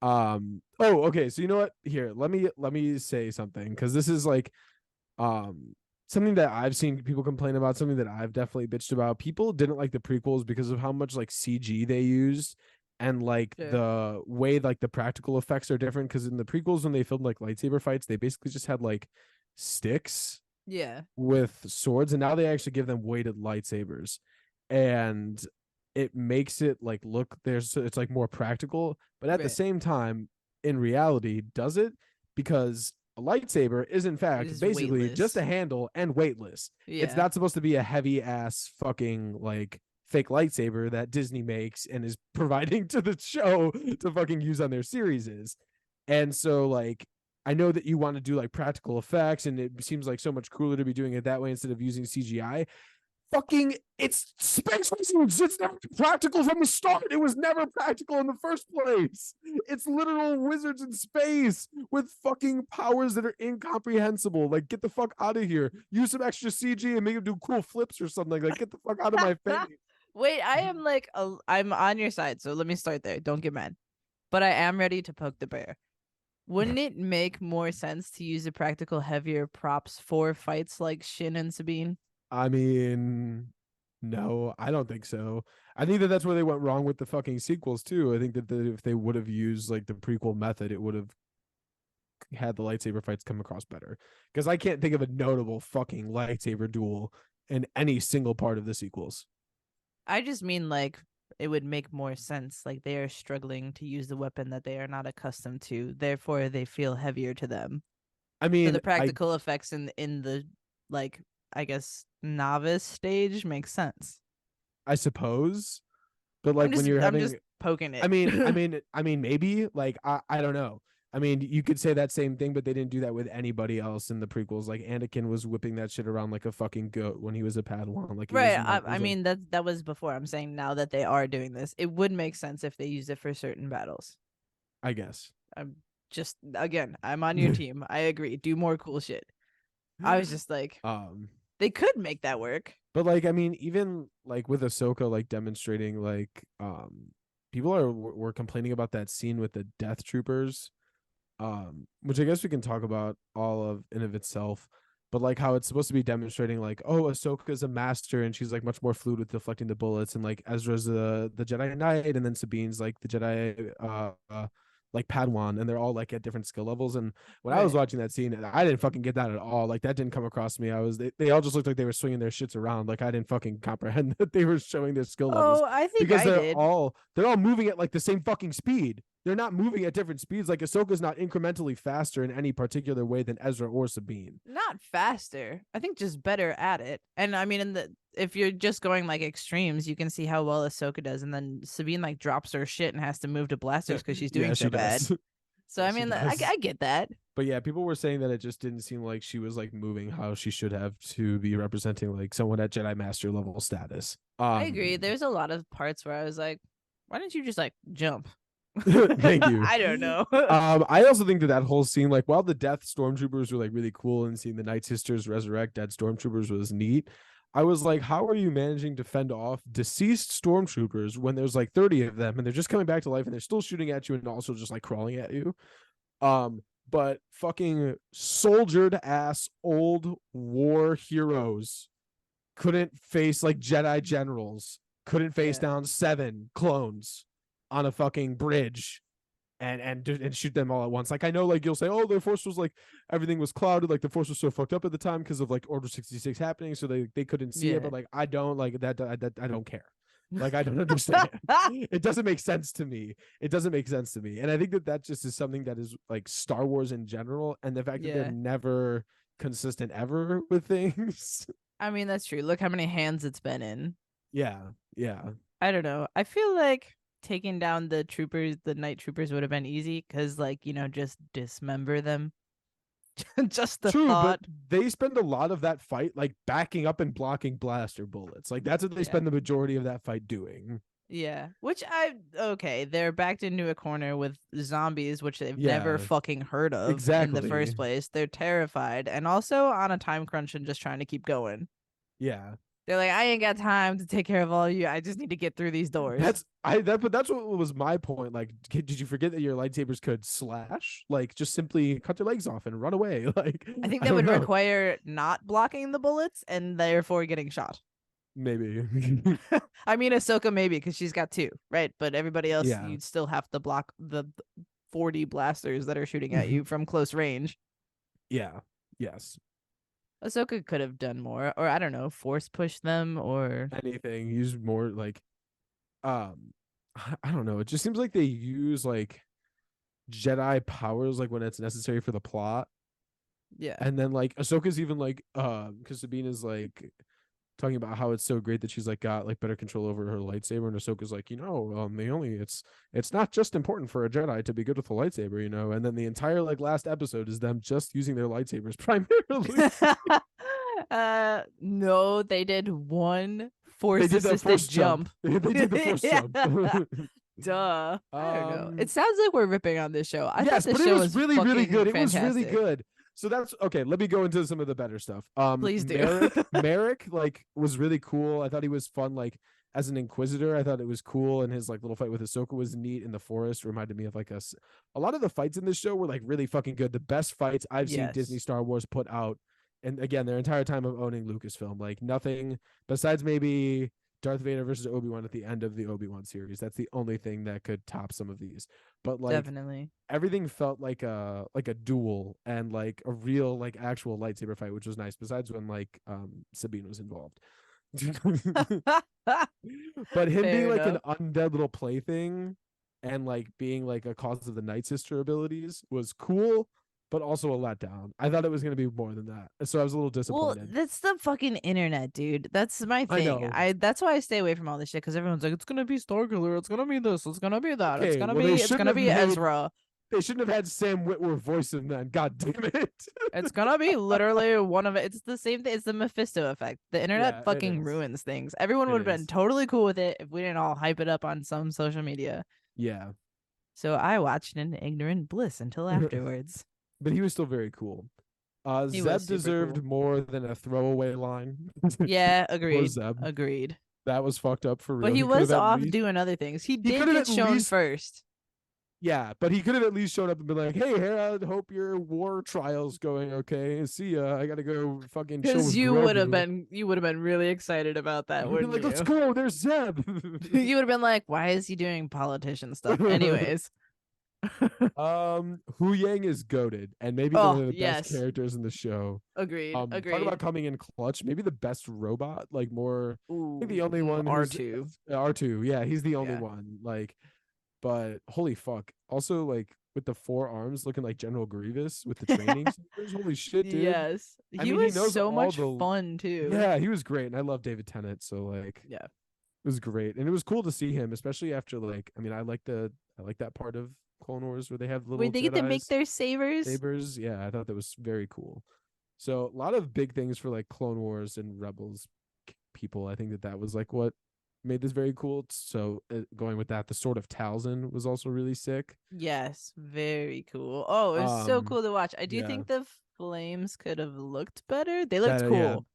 S1: Oh, okay. So you know what? Here, let me say something because this is like um something that I've seen people complain about, something that I've definitely bitched about. People didn't like the prequels because of how much like CG they used and like
S2: Sure.
S1: the way like the practical effects are different. Because in the prequels, when they filmed like lightsaber fights, they basically just had like sticks
S2: Yeah.
S1: with swords, and now they actually give them weighted lightsabers, and it makes it like look there's it's like more practical, but at the
S2: Right.
S1: same time, in reality, does it? Because a lightsaber is in
S2: It
S1: fact
S2: is
S1: basically just
S2: weightless.
S1: a handle and weightless. It's
S2: Yeah.
S1: not supposed to be a heavy ass fucking like fake lightsaber that Disney makes and is providing to the show to fucking use on their series is. And so like I know that you want to do like practical effects and it seems like so much cooler to be doing it that way instead of using CGI. Fucking it's space wizards. It's never practical from the start. It was never practical in the first place. It's literal wizards in space with fucking powers that are incomprehensible. Like, get the fuck out of here. Use some extra CG and make them do cool flips or something. Like, get the fuck out of my face.
S2: Wait, I am like I'm on your side, so let me start there. Don't get mad. But I am ready to poke the bear. Wouldn't it make more sense to use the practical heavier props for fights like Shin and Sabine?
S1: I mean, no, I don't think so. I think that that's where they went wrong with the fucking sequels too. I think that if they would have used like the prequel method, it would have had the lightsaber fights come across better. Because I can't think of a notable fucking lightsaber duel in any single part of the sequels.
S2: I just mean like it would make more sense. Like they are struggling to use the weapon that they are not accustomed to. Therefore, they feel heavier to them.
S1: I
S2: So
S1: mean,
S2: the practical effects in the like I guess novice stage makes sense.
S1: I suppose, but like when you're
S2: I'm just
S1: having
S2: poking
S1: I
S2: it.
S1: mean, I mean, I mean, maybe like I don't know. I mean, you could say that same thing, but they didn't do that with anybody else in the prequels. Like Anakin was whipping that shit around like a fucking goat when he was a Padawan. Like he
S2: Right.
S1: was not. It
S2: I
S1: was like,
S2: mean that was before. I'm saying now that they are doing this, it would make sense if they used it for certain battles.
S1: I guess.
S2: I'm just again, I'm on your team. I agree. Do more cool shit. I was just like,
S1: um,
S2: they could make that work.
S1: but like I mean, even like with Ahsoka, like demonstrating like people were complaining about that scene with the Death Troopers, which I guess we can talk about all of in of itself, but like how it's supposed to be demonstrating like, oh, Ahsoka's a master and she's like much more fluid with deflecting the bullets, and like Ezra's the Jedi Knight, and then Sabine's like the Jedi like Padawan, and they're all like at different skill levels. And when I was
S2: Right.
S1: watching that scene, I didn't fucking get that at all. Like that didn't come across to me. They all just looked like they were swinging their shits around. Like I didn't fucking comprehend that they were showing their skill levels,
S2: Oh, I think
S1: because
S2: I did.
S1: they're all moving at like the same fucking speed. They're not moving at different speeds. Like Ahsoka's not incrementally faster in any particular way than Ezra or Sabine.
S2: Not faster. I think just better at it. And I mean, in the if you're just going like extremes, you can see how well Ahsoka does, and then Sabine like drops her shit and has to move to blasters because she's doing
S1: Yeah,
S2: so
S1: she
S2: bad.
S1: does.
S2: So
S1: Yeah,
S2: I
S1: she
S2: mean,
S1: does.
S2: I get that.
S1: But yeah, people were saying that it just didn't seem like she was like moving how she should have to be representing like someone at Jedi Master level status.
S2: I agree. There's a lot of parts where I was like, why didn't you just like jump?
S1: Thank you.
S2: I don't know.
S1: I also think that that whole scene, like while the Death Stormtroopers were like really cool and seeing the Night Sisters resurrect dead Stormtroopers was neat, I was like, how are you managing to fend off deceased Stormtroopers when there's like 30 of them and they're just coming back to life and they're still shooting at you and also just like crawling at you? But fucking soldiered ass old war heroes couldn't face like Jedi generals, couldn't face
S2: Yeah.
S1: down 7 clones on a fucking bridge and shoot them all at once. Like I know, like you'll say, oh, their force was like everything was clouded, like the force was so fucked up at the time because of like Order 66 happening, so they couldn't see it.
S2: Yeah.
S1: But like I don't like that. I don't care. Like I don't understand. It doesn't make sense to me. It doesn't make sense to me, and I think that that just is something that is like Star Wars in general, and the fact that they're
S2: Yeah.
S1: never consistent ever with things.
S2: I mean, that's true. Look how many hands it's been in.
S1: Yeah, yeah.
S2: I don't know. I feel like taking down the troopers, the night troopers would have been easy because, like, just dismember them. Just the
S1: True, but
S2: thought.
S1: they spend a lot of that fight like backing up and blocking blaster bullets. Like that's what they
S2: Yeah.
S1: spend the majority of that fight doing.
S2: Yeah. Okay, they're backed into a corner with zombies, which they've never
S1: Yeah,
S2: fucking heard of in the
S1: exactly.
S2: first place. They're terrified and also on a time crunch and just trying to keep going.
S1: Yeah.
S2: They're like, I ain't got time to take care of all of you. I just need to get through these doors.
S1: But that's what was my point. Like, did you forget that your lightsabers could slash? Like, just simply cut their legs off and run away. Like,
S2: I think
S1: I
S2: that
S1: don't
S2: would
S1: know.
S2: require not blocking the bullets and therefore getting shot.
S1: Maybe.
S2: I mean, Ahsoka maybe because she's got 2, right? But everybody else,
S1: Yeah.
S2: you'd still have to block the 40 blasters that are shooting at you from close range.
S1: Yeah. Yes.
S2: Ahsoka could have done more, or I don't know, force push them, or
S1: Anything. Use more like um I don't know. It just seems like they use like Jedi powers like when it's necessary for the plot.
S2: yeah,
S1: And then like Ahsoka's even like because Sabine is like talking about how it's so great that she's like got like better control over her lightsaber, and Ahsoka's like, they only it's not just important for a Jedi to be good with a lightsaber, and then the entire like last episode is them just using their lightsabers primarily.
S2: no, they did one
S1: They
S2: force
S1: did that
S2: assisted
S1: force jump.
S2: jump.
S1: They did the force
S2: Yeah.
S1: jump.
S2: Duh. I don't know. It
S1: um
S2: sounds like we're ripping on this show. I thought
S1: yes,
S2: this
S1: but it
S2: show
S1: was
S2: was
S1: really, really
S2: fucking
S1: good. It was really
S2: fantastic.
S1: good. So that's okay. Let me go into some of the better stuff.
S2: Please do.
S1: Merrick like was really cool. I thought he was fun. Like as an Inquisitor, I thought it was cool, and his like little fight with Ahsoka was neat in the forest. Reminded me of like a lot of the fights in this show were like really fucking good. The best fights I've seen Disney
S2: Yes.
S1: Star Wars put out, and again, their entire time of owning Lucasfilm, like nothing besides maybe Darth Vader versus Obi-Wan at the end of the Obi-Wan series. That's the only thing that could top some of these. But like
S2: Definitely.
S1: everything felt like a duel and like a real like actual lightsaber fight, which was nice. Besides when like Sabine was involved. But him being
S2: Fair
S1: like an
S2: enough.
S1: undead little plaything and like being like a cause of the Night Sister abilities was cool, but also a letdown. I thought it was gonna be more than that, so I was a little
S2: Well,
S1: disappointed.
S2: that's the fucking internet, dude. That's my
S1: I
S2: thing.
S1: know.
S2: That's why I stay away from all this shit because everyone's like, it's gonna be Starkiller, it's gonna be this, it's gonna be that,
S1: Okay, well they
S2: it's
S1: shouldn't
S2: gonna
S1: have
S2: be
S1: made
S2: Ezra.
S1: they shouldn't have had Sam Witwer voice him then. God damn it.
S2: It's gonna be literally one of it. It's the same thing. It's the Mephisto effect. The internet
S1: Yeah, it
S2: fucking
S1: is.
S2: ruins things. Everyone
S1: It
S2: would have been
S1: is.
S2: totally cool with it if we didn't all hype it up on some social media.
S1: Yeah.
S2: So I watched in ignorant bliss until afterwards.
S1: But he was still very cool.
S2: He was
S1: Zeb
S2: super
S1: deserved
S2: cool.
S1: more than a throwaway line.
S2: Yeah,
S1: Poor
S2: agreed.
S1: Zeb.
S2: Agreed.
S1: That was fucked up for
S2: But
S1: real.
S2: he
S1: He could
S2: was
S1: have at
S2: off
S1: least
S2: doing other things. He
S1: he
S2: did
S1: could have
S2: get
S1: at
S2: shown
S1: least
S2: first.
S1: yeah, but he could have at least shown up and been like, "Hey, Hera, hope your war trial's going okay. See ya. I gotta go fucking chill
S2: Because
S1: with Grogu."
S2: you would have been really excited about
S1: I
S2: that,
S1: would have been
S2: wouldn't
S1: like, "Let's
S2: you?
S1: go. There's Zeb."
S2: You would have been like, why is he doing politician stuff? Anyways.
S1: Huyang is goaded and maybe the one
S2: Oh,
S1: of the best
S2: yes.
S1: characters in the show.
S2: Agreed.
S1: Talk about
S2: Agreed.
S1: coming in clutch. Maybe the best robot. Like more, I think the
S2: Ooh,
S1: only one who's
S2: R2.
S1: R2. Yeah, he's the only
S2: Yeah.
S1: one. Like, but holy fuck. Also, like with the four arms looking like General Grievous with the training sabers. Holy shit, dude.
S2: Yes.
S1: I
S2: He
S1: mean, he
S2: was
S1: knows
S2: so
S1: all
S2: much
S1: the.
S2: fun too.
S1: Yeah, he was great, and I love David Tennant. So like,
S2: Yeah.
S1: it was great, and it was cool to see him, especially after like. I mean, I like that part of Clone Wars where they have little
S2: Wait, they get to make
S1: Jedi's
S2: their sabers?
S1: sabers. Yeah, I thought that was very cool. So a lot of big things for like Clone Wars and Rebels people. I think that that was like what made this very cool. So going with that, the Sword of Talzin was also really sick.
S2: Yes, very cool. Oh, it was so
S1: Um,
S2: cool to watch. I do
S1: yeah,
S2: think the flames could have looked better. They looked
S1: that yeah,
S2: cool.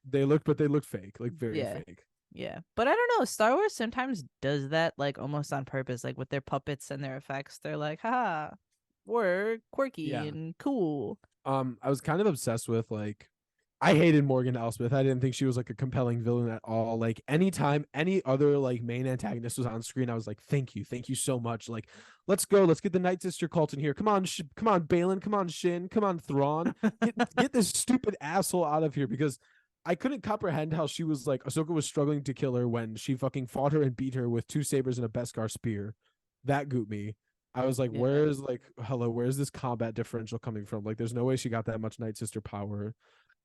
S1: but they look fake, like very
S2: Yeah.
S1: fake.
S2: Yeah. But I don't know. Star Wars sometimes does that like almost on purpose, like with their puppets and their effects. They're like, haha, we're quirky
S1: Yeah.
S2: and cool.
S1: I was kind of obsessed with like I hated Morgan Elsbeth. I didn't think she was like a compelling villain at all. Like anytime any other like main antagonist was on screen, I was like, thank you so much. Like, let's go, let's get the Night Sister cult in here. Come on, come on, Balin, come on, Shin, come on, Thrawn, get this stupid asshole out of here because I couldn't comprehend how she was like Ahsoka was struggling to kill her when she fucking fought her and beat her with two sabers and a Beskar spear. That gooped me. I was like,
S2: Yeah.
S1: where's like, hello, where's this combat differential coming from? Like, there's no way she got that much Night Sister power.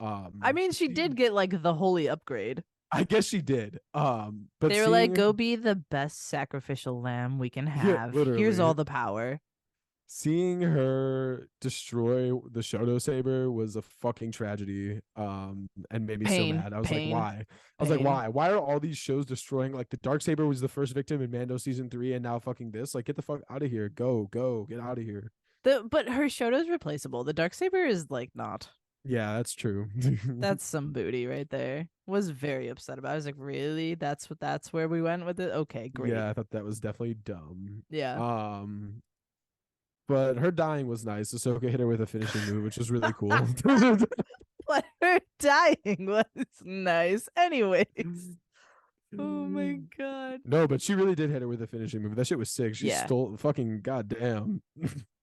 S2: I mean, she did get like the holy upgrade.
S1: I guess she did. But
S2: They were like,
S1: seeing
S2: go be the best sacrificial lamb we can
S1: yeah,
S2: have. Here's
S1: literally
S2: all the power.
S1: seeing her destroy the Shoto saber was a fucking tragedy. And made me so
S2: Pain,
S1: mad. I was like,
S2: pain,
S1: why? I was like,
S2: pain.
S1: why? Why are all these shows destroying? Like the dark saber was the first victim in Mando season 3, and now fucking this. Like, get the fuck out of here. Go, get out of here.
S2: But her Shoto's replaceable. The dark saber is like not.
S1: Yeah, that's true.
S2: That's some booty right there. Was very upset about it. I was like, really? That's where we went with it? Okay, great.
S1: Yeah, I thought that was definitely dumb.
S2: Yeah.
S1: But her dying was nice. Ahsoka hit her with a finishing move, which was really cool.
S2: But her dying was nice. Anyways. Oh my god.
S1: No, but she really did hit her with a finishing move. That shit was sick. She
S2: Yeah.
S1: stole fucking goddamn.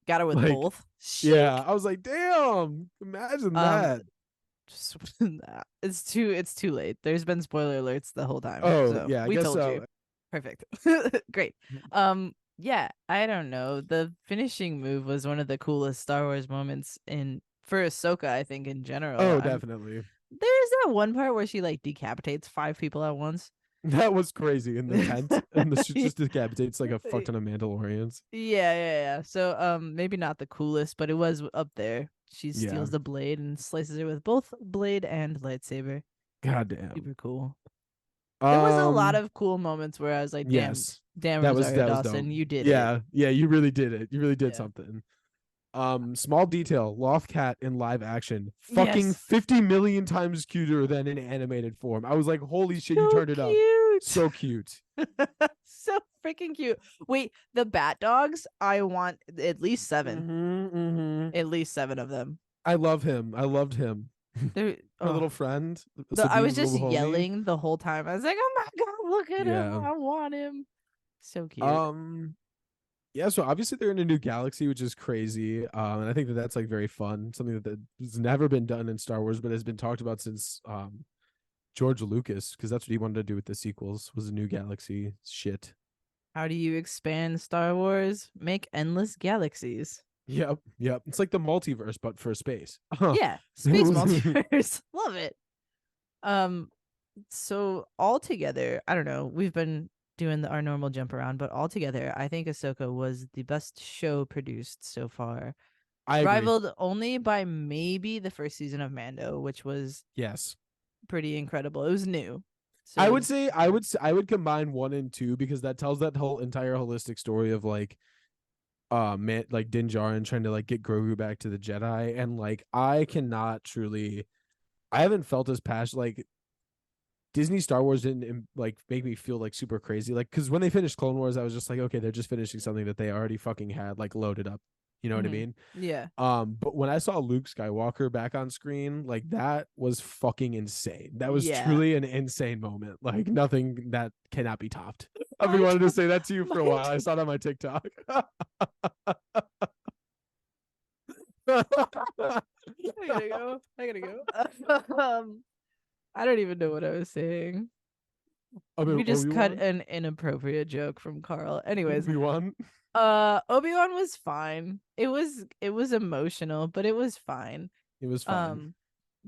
S2: Got her with
S1: Like,
S2: both.
S1: yeah, I was like, damn, imagine that.
S2: Just, it's too late. There's been spoiler alerts the whole time.
S1: Oh,
S2: So
S1: yeah, I
S2: we
S1: guess
S2: told
S1: so.
S2: you. Perfect. Great. Yeah, I don't know. The finishing move was one of the coolest Star Wars moments in for Ahsoka, I think, in general.
S1: Oh, definitely.
S2: There's that one part where she like decapitates 5 people at once.
S1: That was crazy in the tent, and she just decapitates like a fuck ton of Mandalorians.
S2: Yeah. So maybe not the coolest, but it was up there. She
S1: Yeah.
S2: steals the blade and slices her with both blade and lightsaber.
S1: Goddamn.
S2: Super cool. There was a lot of cool moments where I was like, damn,
S1: yes,
S2: damn,
S1: that
S2: Rosario
S1: was
S2: Dawson,
S1: dope.
S2: you did
S1: Yeah,
S2: it.
S1: yeah, you really did it. You really did
S2: Yeah.
S1: something. Small detail, Lothcat in live action, fucking
S2: Yes.
S1: 50 million times cuter than in animated form. I was like, holy shit, you
S2: So
S1: turned it up.
S2: cute.
S1: So cute.
S2: So freaking cute. Wait, the bat dogs, I want at least 7. At least 7 of them.
S1: I love him. I loved him.
S2: They're
S1: Her little friend,
S2: I was
S1: Sabine's
S2: just
S1: little homie.
S2: yelling the whole time. I was like, oh my god, look at him.
S1: Yeah.
S2: I want him. So cute.
S1: Yeah, so obviously they're in a new galaxy, which is crazy. And I think that that's like very fun, something that has never been done in Star Wars, but has been talked about since George Lucas, because that's what he wanted to do with the sequels, was a new galaxy shit.
S2: How do you expand Star Wars? Make endless galaxies.
S1: Yep, yep. It's like the multiverse, but for space.
S2: Yeah, space multiverse. Love it. Um, so altogether, I don't know. We've been doing our normal jump around, but altogether, I think Ahsoka was the best show produced so far,
S1: I agree.
S2: rivaled only by maybe the first season of Mando, which was
S1: Yes.
S2: pretty incredible. It was new, so
S1: I
S2: it
S1: would
S2: was
S1: say I would combine 1 and 2 because that tells that whole entire holistic story of like man like Din Djarin trying to like get Grogu back to the Jedi, and like I haven't felt as passionate like Disney Star Wars didn't like make me feel like super crazy, like because when they finished Clone Wars I was just like, okay, they're just finishing something that they already fucking had like loaded up, you know what I
S2: mm-hmm.
S1: mean?
S2: Yeah.
S1: But when I saw Luke Skywalker back on screen, like that was fucking insane. That was
S2: Yeah.
S1: truly an insane moment. Like nothing that cannot be topped. I've been
S2: My
S1: wanting to
S2: turn.
S1: say that to you for a
S2: My
S1: while. I saw it on my TikTok.
S2: I gotta go. I gotta go. I don't even know what I was saying.
S1: I mean,
S2: We just cut
S1: Obi-Wan.
S2: an inappropriate joke from Carl. Anyways,
S1: Obi-Wan.
S2: Obi-Wan was fine. It was emotional, but it was fine.
S1: It was fine.
S2: Um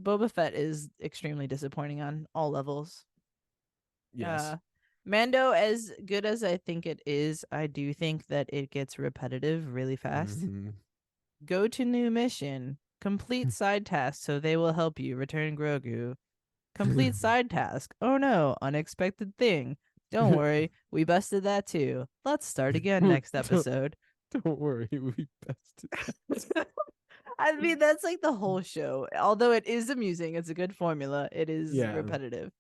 S2: Boba Fett is extremely disappointing on all levels.
S1: Yes.
S2: Uh Mando, as good as I think it is, I do think that it gets repetitive really fast.
S1: Mm-hmm.
S2: Go to new mission. Complete side task so they will help you return Grogu. Complete side task. Oh no, unexpected thing. Don't worry, we busted that too. Let's start again next episode.
S1: Don't worry, we bested.
S2: I mean, that's like the whole show. Although it is amusing, it's a good formula. It is
S1: Yeah.
S2: repetitive.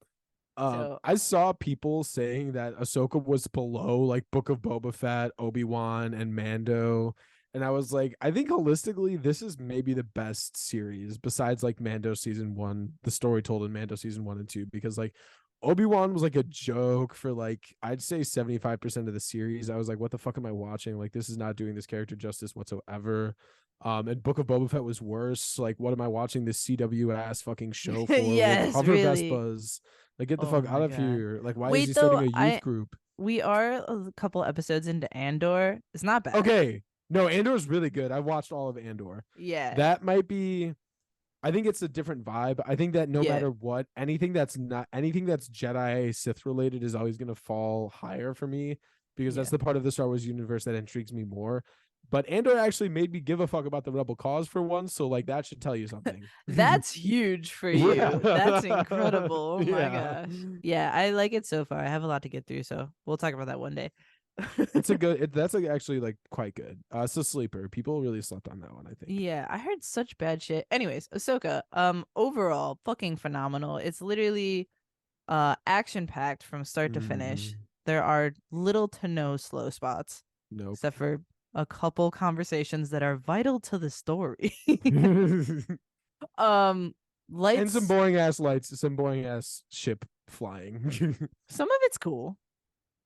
S2: So
S1: I saw people saying that Ahsoka was below like Book of Boba Fett, Obi-Wan, and Mando. And I was like, I think holistically, this is maybe the best series besides like Mando season 1, the story told in Mando season 1 and 2, because like Obi-Wan was like a joke for like I'd say 75% of the series. I was like, what the fuck am I watching? Like, this is not doing this character justice whatsoever. And Book of Boba Fett was worse. Like, what am I watching this CW ass fucking show for with
S2: yes,
S1: hover
S2: really.
S1: Vespas? Like, get the
S2: Oh
S1: fuck out
S2: my
S1: of
S2: god.
S1: here. Like, why is he
S2: Wait
S1: starting
S2: though,
S1: a youth
S2: I
S1: group?
S2: we are a couple episodes into Andor. It's not bad.
S1: Okay. No, Andor is really good. I watched all of Andor.
S2: Yeah.
S1: That might be, I think it's a different vibe. I think that no
S2: Yeah.
S1: matter what, anything that's Jedi Sith related is always going to fall higher for me because
S2: Yeah.
S1: that's the part of the Star Wars universe that intrigues me more. But Andor actually made me give a fuck about the Rebel cause for once, so like that should tell you something.
S2: That's huge for you. That's incredible. Oh my
S1: Yeah.
S2: gosh. Yeah, I like it so far. I have a lot to get through, so we'll talk about that one day.
S1: It's a good. That's like actually like quite good. It's a sleeper. People really slept on that one, I think.
S2: Yeah, I heard such bad shit. Anyways, Ahsoka, overall, fucking phenomenal. It's literally action packed from start to finish.
S1: Mm,
S2: There are little to no slow spots,
S1: nope.
S2: except for a couple conversations that are vital to the story.
S1: And
S2: um Lights,
S1: some boring ass ship flying.
S2: some of it's cool.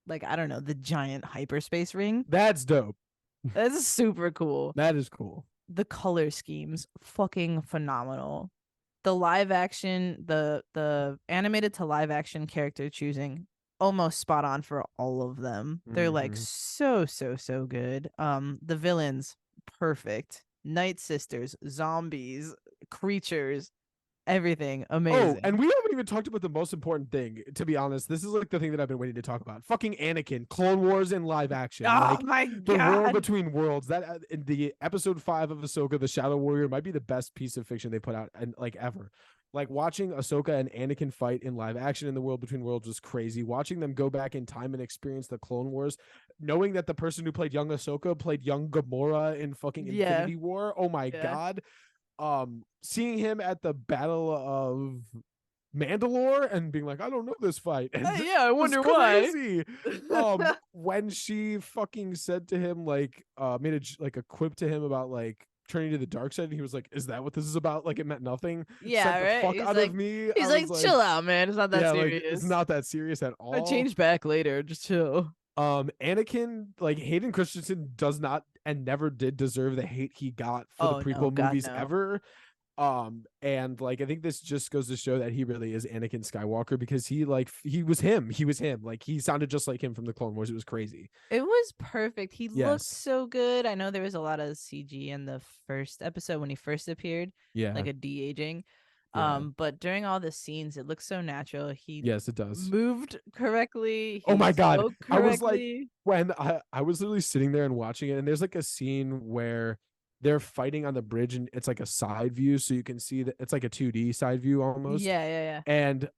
S2: Like, I don't know, the giant hyperspace ring.
S1: That's dope.
S2: That's super cool.
S1: That is cool.
S2: The color schemes, fucking phenomenal. The live action, the animated to live action character choosing, almost spot on for all of them. They're like
S1: Mhm.
S2: so good. The villains, perfect. Night Sisters, zombies, creatures, everything
S1: Oh,
S2: amazing.
S1: and we haven't even talked about the most important thing, to be honest. This is like the thing that I've been waiting to talk about. Fucking Anakin, Clone Wars in live action.
S2: Oh
S1: Like
S2: my
S1: the world
S2: god.
S1: between worlds. That in the episode 5 of Ahsoka, the Shadow Warrior, might be the best piece of fiction they put out and like ever. Like watching Ahsoka and Anakin fight in live action in the world between worlds was crazy. Watching them go back in time and experience the Clone Wars, knowing that the person who played young Ahsoka played young Gamora in fucking
S2: Yeah.
S1: Infinity War. Oh my
S2: Yeah.
S1: god. Seeing him at the Battle of Mandalore and being like, I don't know this fight. And
S2: Yeah, I wonder
S1: crazy.
S2: why.
S1: When she fucking said to him, like, made a quip to him about like turning to the dark side, and he was like, is that what this is about? Like, it meant nothing.
S2: Yeah,
S1: Sent the
S2: right.
S1: fuck out of me.
S2: He's
S1: I
S2: like,
S1: was like,
S2: chill out, man. It's not that
S1: yeah, like it's
S2: serious.
S1: not that serious at
S2: I
S1: all.
S2: change back later. Just chill.
S1: Anakin, like Hayden Christensen does not and never did deserve the hate he got for the
S2: Oh no,
S1: prequel
S2: God
S1: movies
S2: no.
S1: ever. And like I think this just goes to show that he really is Anakin Skywalker, because he was him. He was him. Like he sounded just like him from the Clone Wars. It was crazy.
S2: It was perfect. He looked
S1: Yes.
S2: so good. I know there was a lot of CG in the first episode when he first appeared,
S1: Yeah.
S2: like a de-aging.
S1: Yeah.
S2: But during all the scenes, it looked so natural. He
S1: Yes, it does.
S2: moved correctly.
S1: Oh
S2: He
S1: my God.
S2: spoke
S1: I was like,
S2: correctly.
S1: when I was literally sitting there and watching it, and there's like a scene where they're fighting on the bridge, and it's like a side view, so you can see that it's like a 2D side view almost.
S2: Yeah, yeah,
S1: And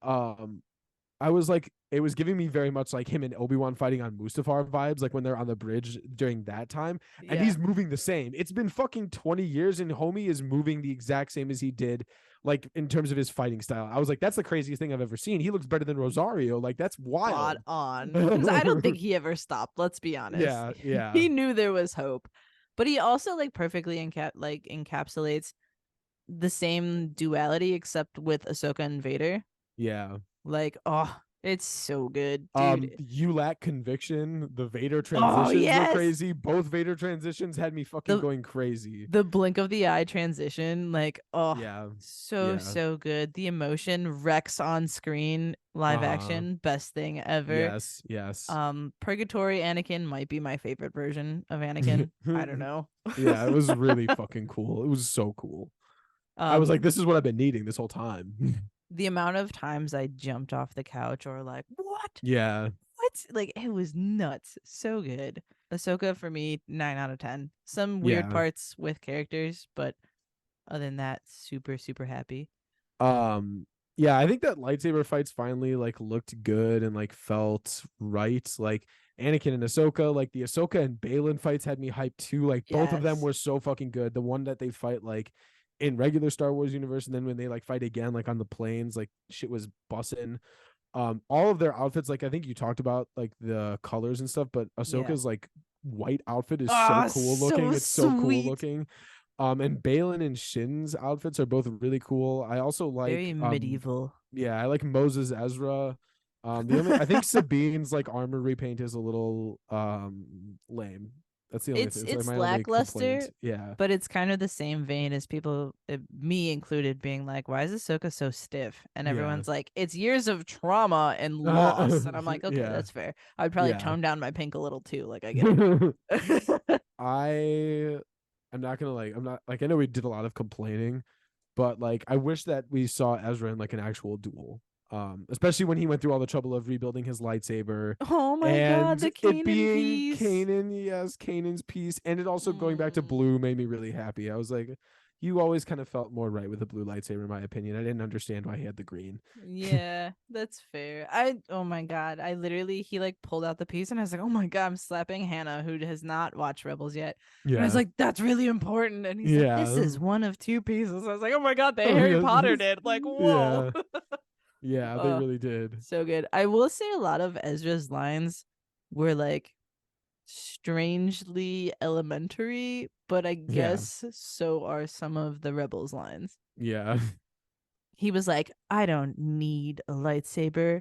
S1: I was like, it was giving me very much like him and Obi-Wan fighting on Mustafar vibes, like when they're on the bridge during that time. And
S2: yeah.
S1: he's moving the same. It's been fucking 20 years, and homie is moving the exact same as he did, like in terms of his fighting style. I was like, that's the craziest thing I've ever seen. He looks better than Rosario. Like, that's
S2: Spot
S1: wild.
S2: on. Because I don't think he ever stopped. Let's be honest.
S1: Yeah, yeah,
S2: He knew there was hope, but he also like perfectly encapsulates the same duality, except with Ahsoka and Vader.
S1: yeah.
S2: Like, oh, it's so good, dude.
S1: You lack conviction. The Vader
S2: Oh
S1: transitions were
S2: yes,
S1: crazy. Both Vader transitions had me fucking
S2: the
S1: going crazy.
S2: the blink of the eye transition, like, oh,
S1: Yeah,
S2: so
S1: yeah.
S2: so good. The emotion, Rex on screen, live
S1: Uh-huh.
S2: action, best thing ever.
S1: Yes, yes.
S2: Purgatory Anakin might be my favorite version of Anakin. I don't know.
S1: Yeah, it was really fucking cool. It was so cool. I was like,
S2: um,
S1: this is what I've been needing this whole time.
S2: the amount of times I jumped off the couch or like, what?
S1: Yeah,
S2: What? Like it was nuts. So good. Ahsoka for me, 9 out of 10. Some weird
S1: yeah.
S2: parts with characters, but other than that, super, super happy.
S1: Um, yeah, I think that lightsaber fights finally like looked good and like felt right. Like Anakin and Ahsoka, like the Ahsoka and Balin fights had me hyped too. Like both of them
S2: Yes.
S1: were so fucking good. The one that they fight like in regular Star Wars universe, and then when they like fight again, like on the plains, like shit was bussin'. All of their outfits, like I think you talked about like the colors and stuff, but
S2: Yeah.
S1: Ahsoka's like white outfit is so
S2: Ah,
S1: cool
S2: so
S1: looking. It's so cool
S2: sweet.
S1: looking. And Balin and Shin's outfits are both really cool. I also
S2: Very
S1: like
S2: medieval.
S1: yeah, I like Moses Ezra. The only I think Sabine's like armor repaint is a little lame. That's the only
S2: It's
S1: thing. It's like
S2: it's
S1: my only
S2: lackluster,
S1: complaint. Yeah.
S2: but it's kind of the same vein as people, me included, being like, "Why is Ahsoka so stiff?" And
S1: Yeah.
S2: everyone's like, "It's years of trauma and loss." And I'm like, "Okay,
S1: Yeah.
S2: that's fair. I'd probably
S1: Yeah.
S2: tone down my pink a little too. Like, I get it."
S1: I I'm not gonna like I'm not like I know we did a lot of complaining, but like I wish that we saw Ezra in like an actual duel. Especially when he went through all the trouble of rebuilding his lightsaber
S2: Oh my god,
S1: and
S2: the
S1: it
S2: Kanan
S1: being
S2: piece.
S1: Kanan, yes, Kanan's piece, and it also going back to
S2: Mm.
S1: blue made me really happy. I was like, you always kind of felt more right with the blue lightsaber, in my opinion. I didn't understand why he had the green.
S2: Yeah, that's fair. Oh my god, I literally he like pulled out the piece and I was like, oh my god, I'm slapping Hannah who has not watched Rebels yet. And I was
S1: Yeah,
S2: like, that's really important. And he's like, this
S1: yeah,
S2: is one of two pieces. I was like, oh my god, they Harry Potter did. Like, whoa.
S1: yeah, yeah. They
S2: Oh,
S1: really did.
S2: so good. I will say a lot of Ezra's lines were like strangely elementary, but I
S1: Yeah,
S2: guess so are some of the Rebels lines.
S1: yeah,
S2: He was like, I don't need a lightsaber.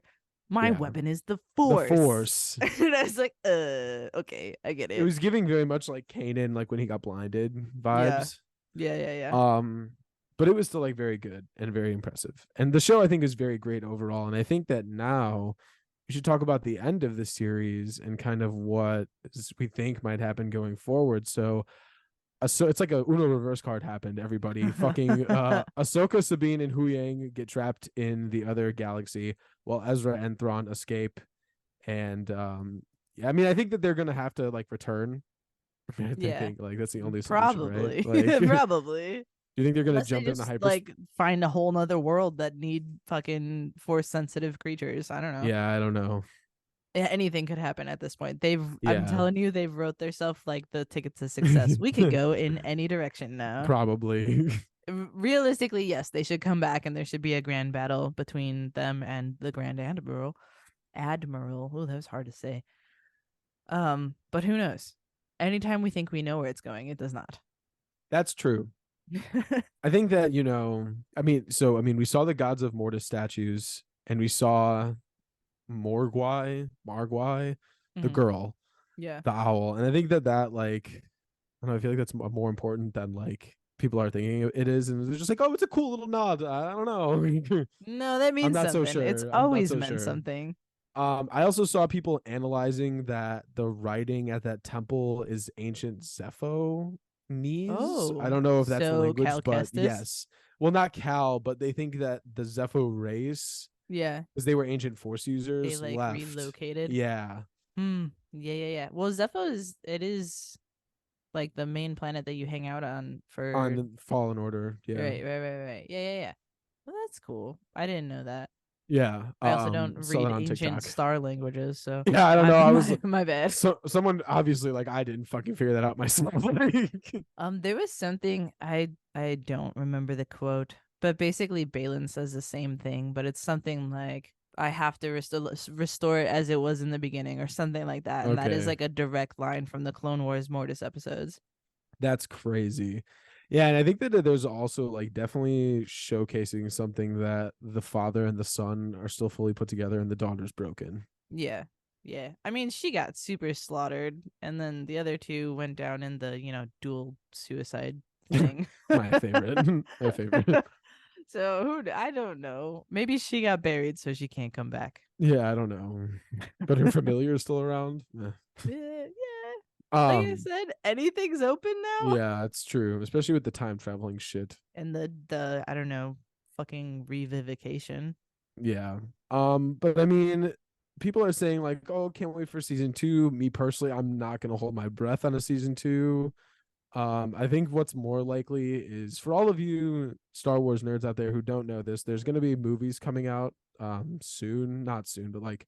S2: My
S1: yeah.
S2: weapon is the
S1: The
S2: force.
S1: Force.
S2: And I was like, okay, I get
S1: It
S2: it.
S1: was giving very much like Kanan, like when he got blinded
S2: Yeah.
S1: vibes.
S2: Yeah, yeah, yeah.
S1: Um, but it was still like very good and very impressive. And the show I think is very great overall. And I think that now we should talk about the end of the series and kind of what we think might happen going forward. So it's like a Uno reverse card happened. Everybody fucking Ahsoka, Sabine, and Huyang get trapped in the other galaxy while Ezra and Thrawn escape. And yeah, I mean, I think that they're gonna have to like return. I
S2: Yeah.
S1: think like that's the only solution, right?
S2: Probably.
S1: Like, do
S2: Probably.
S1: you think they're gonna
S2: Unless they
S1: jump in the
S2: just
S1: hyper?
S2: like find a whole nother world that need fucking force sensitive creatures. I don't know.
S1: Yeah, I don't know.
S2: Anything could happen at this point. I'm
S1: Yeah,
S2: telling you, they've wrote themselves like the ticket to success. We could go in any direction now.
S1: probably.
S2: Realistically, yes, they should come back and there should be a grand battle between them and the Grand Admiral. Admiral. Oh, that was hard to say. But who knows? Anytime we think we know where it's going, it does not.
S1: That's true. I think that I mean, we saw the gods of Mortis statues, and we saw Margwai, the
S2: Mhm.
S1: girl,
S2: Yeah.
S1: the owl, and I think that like I don't know, I feel like that's more important than like people are thinking it is, and they're just like, oh, it's a cool little nod. I don't know.
S2: No, that
S1: I'm
S2: means
S1: not so
S2: something. It's
S1: sure. I'm not
S2: always
S1: so
S2: meant
S1: sure.
S2: something.
S1: I also saw people analyzing that the writing at that temple is ancient Zepho I
S2: Oh,
S1: don't know if that's the
S2: so
S1: language,
S2: Cal
S1: but
S2: Kestis?
S1: yes. Well, not Cal, but they think that the Zepho race,
S2: Yeah,
S1: because they were ancient Force
S2: they
S1: users,
S2: like
S1: left.
S2: relocated.
S1: Yeah,
S2: Hmm. Yeah, yeah, yeah. Well, Zepho is like the main planet that you hang out on
S1: on
S2: for.
S1: the Fallen Order. Yeah,
S2: Right, right, right, right. Yeah, yeah, yeah. Well, that's cool. I didn't know that.
S1: yeah.
S2: I also don't
S1: Saw that
S2: read
S1: on
S2: ancient
S1: TikTok.
S2: star languages, so
S1: Yeah, I don't
S2: my
S1: know. I was
S2: my bad.
S1: someone obviously like I didn't fucking figure that out myself.
S2: There was something I don't remember the quote, but basically Balin says the same thing, but it's something like I have to restore it as it was in the beginning or something like that, and that is
S1: Okay.
S2: like a direct line from the Clone Wars Mortis episodes.
S1: That's crazy. Yeah, and I think that there's also like definitely showcasing something that the father and the son are still fully put together and the daughter's broken.
S2: Yeah. Yeah. I mean, she got super slaughtered, and then the other two went down in the, dual suicide thing.
S1: My favorite. My favorite.
S2: So I don't know. Maybe she got buried so she can't come back.
S1: Yeah, I don't know. But her familiar is still around.
S2: Yeah, yeah. Like I
S1: Um,
S2: said, anything's open now.
S1: yeah, it's true, especially with the time traveling shit.
S2: And the I don't know, fucking revivication.
S1: Yeah. But I mean, people are saying like, "Oh, can't wait for season 2." Me personally, I'm not going to hold my breath on a season 2. I think what's more likely is for all of you Star Wars nerds out there who don't know this, there's going to be movies coming out soon, not soon, but like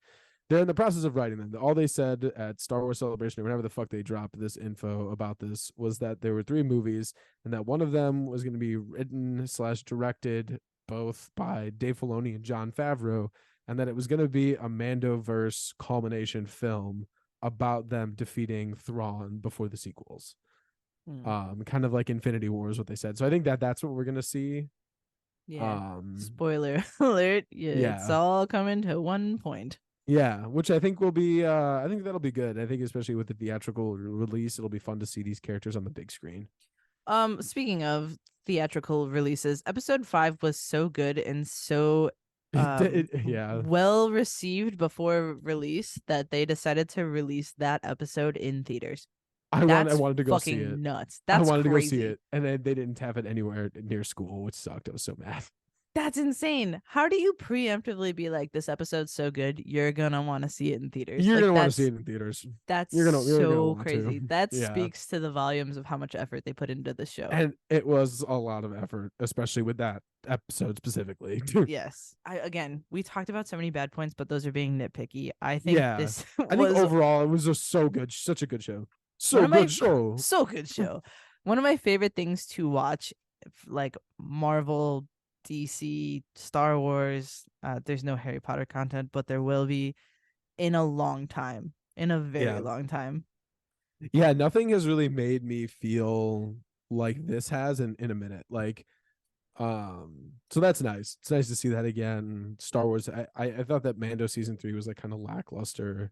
S1: they're in the process of writing them. All they said at Star Wars Celebration or whenever the fuck they dropped this info about this was that there were 3 movies and that one of them was going to be written slash directed both by Dave Filoni and Jon Favreau, and that it was going to be a Mandoverse culmination film about them defeating Thrawn before the sequels.
S2: Hmm.
S1: Kind of like Infinity War is what they said. So I think that that's what we're gonna see.
S2: Yeah.
S1: Um,
S2: Spoiler alert. Yeah, it's
S1: yeah,
S2: all coming to one point.
S1: yeah, which I think will be. I think that'll be good. I think especially with the theatrical release, it'll be fun to see these characters on the big screen.
S2: Speaking of theatrical releases, episode 5 was so good and so
S1: Yeah,
S2: well received before release that they decided to release that episode in theaters.
S1: I
S2: That's
S1: wanted to go see
S2: fucking
S1: it.
S2: nuts.
S1: I
S2: That's
S1: wanted to go see
S2: crazy.
S1: it, and they didn't have it anywhere near school, which sucked. I was so mad.
S2: That's insane. How do you preemptively be like, this episode's so good, you're gonna want to see it in theaters?
S1: You're
S2: Like
S1: gonna want to see
S2: that's
S1: it in theaters.
S2: that's
S1: You're gonna
S2: so
S1: want to.
S2: crazy. That
S1: Yeah.
S2: speaks to the volumes of how much effort they put into the show.
S1: And it was a lot of effort, especially with that episode specifically.
S2: Yes. We talked about so many bad points, but those are being nitpicky. I think
S1: Yeah.
S2: this
S1: I think
S2: was
S1: overall it was just so good. Such a good show.
S2: one
S1: So
S2: of my
S1: good show.
S2: so good show. One of my favorite things to watch, like Marvel, DC, Star Wars. There's no Harry Potter content, but there will be in a long time, in a very
S1: Yeah.
S2: long time.
S1: Yeah. Nothing has really made me feel like this has in a minute. Like, so that's nice. It's nice to see that again. Star Wars. I thought that Mando season 3 was like kind of lackluster.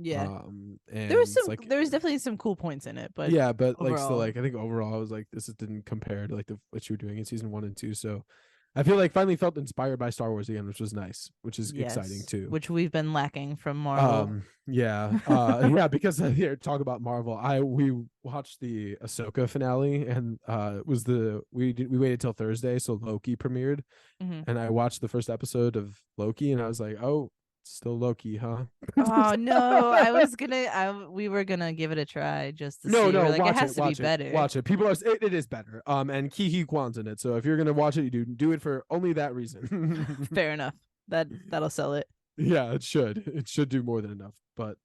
S2: Yeah,
S1: And it's like
S2: there was definitely some cool points in it, but
S1: yeah, but like still
S2: overall,
S1: like I think overall I was like this didn't compare to like what you were doing in season 1 and 2. So I feel like finally felt inspired by Star Wars again, which was nice, which is exciting
S2: yes,
S1: too.
S2: which we've been lacking from Marvel.
S1: Yeah, yeah, because here talk about Marvel. We watched the Ahsoka finale, and it was we waited till Thursday, so Loki premiered,
S2: Mm-hmm.
S1: and I watched the first episode of Loki, and I was like, oh, still Loki, huh?
S2: Oh no, we were gonna give it a try just to
S1: No,
S2: see.
S1: no,
S2: We're like, it
S1: watch
S2: has
S1: it,
S2: to be
S1: watch it,
S2: better.
S1: watch it. People are it is better. And Ki Hee Kwan's in it, so if you're gonna watch it, you do it for only that reason.
S2: Fair enough. That'll sell it.
S1: Yeah, it should. It should do more than enough, but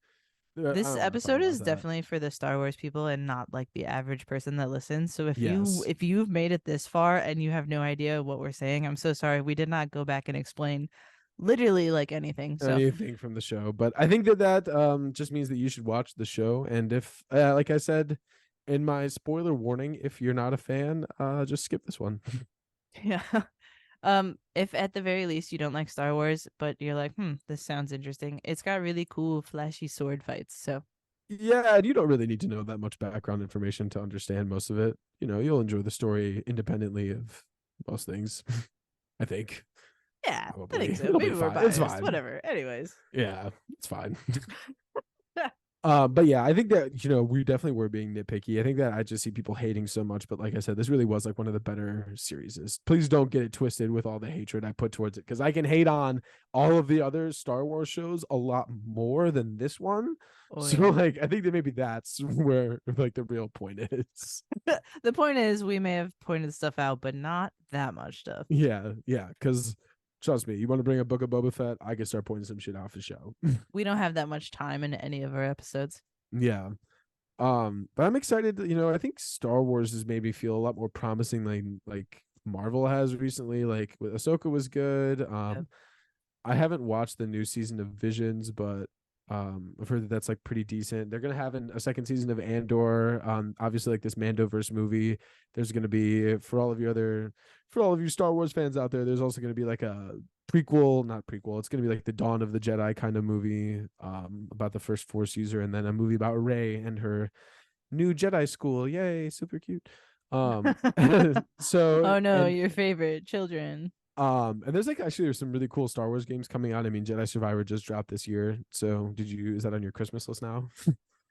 S1: I
S2: This
S1: don't want to talk
S2: episode
S1: about
S2: is
S1: that.
S2: definitely for the Star Wars people and not like the average person that listens. So
S1: Yes.
S2: if you've made it this far and you have no idea what we're saying, I'm so sorry. We did not go back and explain literally like anything. So
S1: Anything from the show, but I think that just means that you should watch the show. And if like I said in my spoiler warning, if you're not a fan, just skip this one.
S2: yeah. If at the very least you don't like Star Wars, but you're like, this sounds interesting. It's got really cool, flashy sword fights. So
S1: Yeah, and you don't really need to know that much background information to understand most of it. You'll enjoy the story independently of most things. I think
S2: Yeah, I
S1: probably
S2: think so.
S1: it'll be
S2: Maybe we're
S1: fine. It's
S2: biased.
S1: fine.
S2: Whatever. Anyways.
S1: Yeah, it's fine. But yeah, I think that we definitely were being nitpicky. I think that I just see people hating so much, but like I said, this really was like one of the better series. Please don't get it twisted with all the hatred I put towards it, because I can hate on all of the other Star Wars shows a lot more than this one.
S2: Oh
S1: So
S2: yeah.
S1: like, I think that maybe that's where like the real point is.
S2: The point is, we may have pointed stuff out, but not that much stuff.
S1: Yeah, yeah. Because trust me, you want to bring a Book of Boba Fett, I can start pointing some shit out for show.
S2: We don't have that much time in any of our episodes.
S1: Yeah. But I'm excited. I think Star Wars is maybe feel a lot more promising like Marvel has recently. Like with Ahsoka was good.
S2: Yep.
S1: I haven't watched the new season of Visions, but I've heard that that's like pretty decent. They're gonna have a second season of Andor. Obviously like this Mandoverse movie. There's gonna be for all of you Star Wars fans out there. There's also gonna be like a prequel, not prequel. It's gonna be like the Dawn of the Jedi kind of movie, about the first Force user, and then a movie about Rey and her new Jedi school. Yay, super cute. Um, so
S2: Oh no,
S1: and
S2: your favorite children.
S1: and there's some really cool Star Wars games coming out. I mean, Jedi Survivor just dropped this year. So is that on your Christmas list now?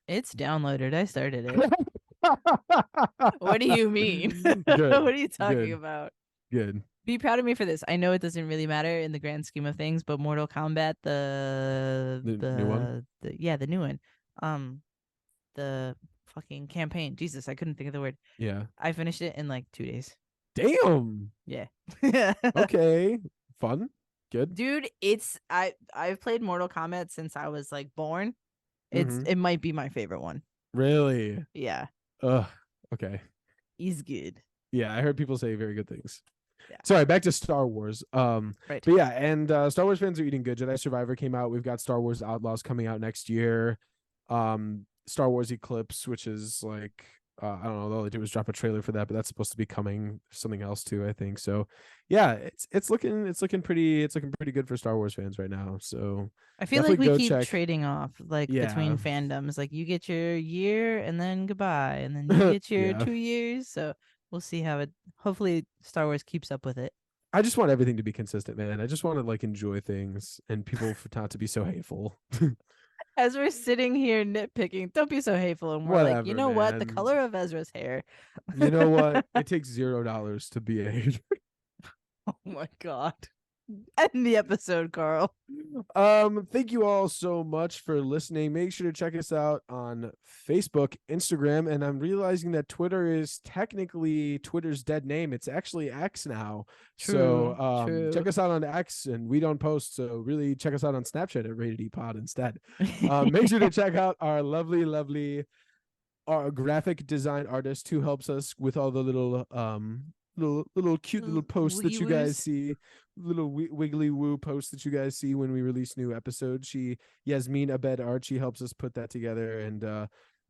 S2: It's downloaded. I started it. What do you mean?
S1: Good,
S2: What are you talking
S1: good,
S2: about?
S1: good.
S2: Be proud of me for this. I know it doesn't really matter in the grand scheme of things, but Mortal Kombat,
S1: The new one?
S2: the new one, um, the fucking campaign. Jesus, I couldn't think of the word.
S1: Yeah.
S2: I finished it in like 2 days.
S1: Damn.
S2: Yeah.
S1: Okay. Fun. Good.
S2: Dude, I've played Mortal Kombat since I was like born.
S1: Mm-hmm.
S2: It might be my favorite one.
S1: Really?
S2: Yeah,
S1: Ugh. Okay.
S2: he's good.
S1: Yeah, I heard people say very good things.
S2: Yeah.
S1: Sorry, back to Star Wars.
S2: Right.
S1: But yeah, and Star Wars fans are eating good. Jedi Survivor came out. We've got Star Wars Outlaws coming out next year. Star Wars Eclipse, which is like I don't know, all they did was drop a trailer for that, but that's supposed to be coming something else too, I think. So yeah, it's looking pretty good for Star Wars fans right now. So
S2: I feel like
S1: definitely
S2: we
S1: go
S2: keep
S1: check.
S2: trading off like
S1: Yeah.
S2: between fandoms. Like you get your year and then goodbye, and then you get your
S1: Yeah.
S2: 2 years. So we'll see how it. Hopefully, Star Wars keeps up with it.
S1: I just want everything to be consistent, man. I just want to like enjoy things and people for not to be so hateful.
S2: As we're sitting here nitpicking, don't be so hateful. And we're like, you
S1: Whatever,
S2: know what? The
S1: man.
S2: color of Ezra's hair.
S1: You know what? It takes $0 to be a hater.
S2: Oh my god. End the episode, Carl.
S1: Thank you all so much for listening. Make sure to check us out on Facebook, Instagram, and I'm realizing that Twitter is technically Twitter's dead name. It's actually X now.
S2: True.
S1: So
S2: True.
S1: check us out on X, and we don't post, so really check us out on Snapchat at Rated E Pod instead. Make sure to check out our lovely our graphic design artist who helps us with all the little cute little posts that you guys see, little wiggly woo posts that you guys see when we release new episodes. Yasmin Abed Art, she helps us put that together and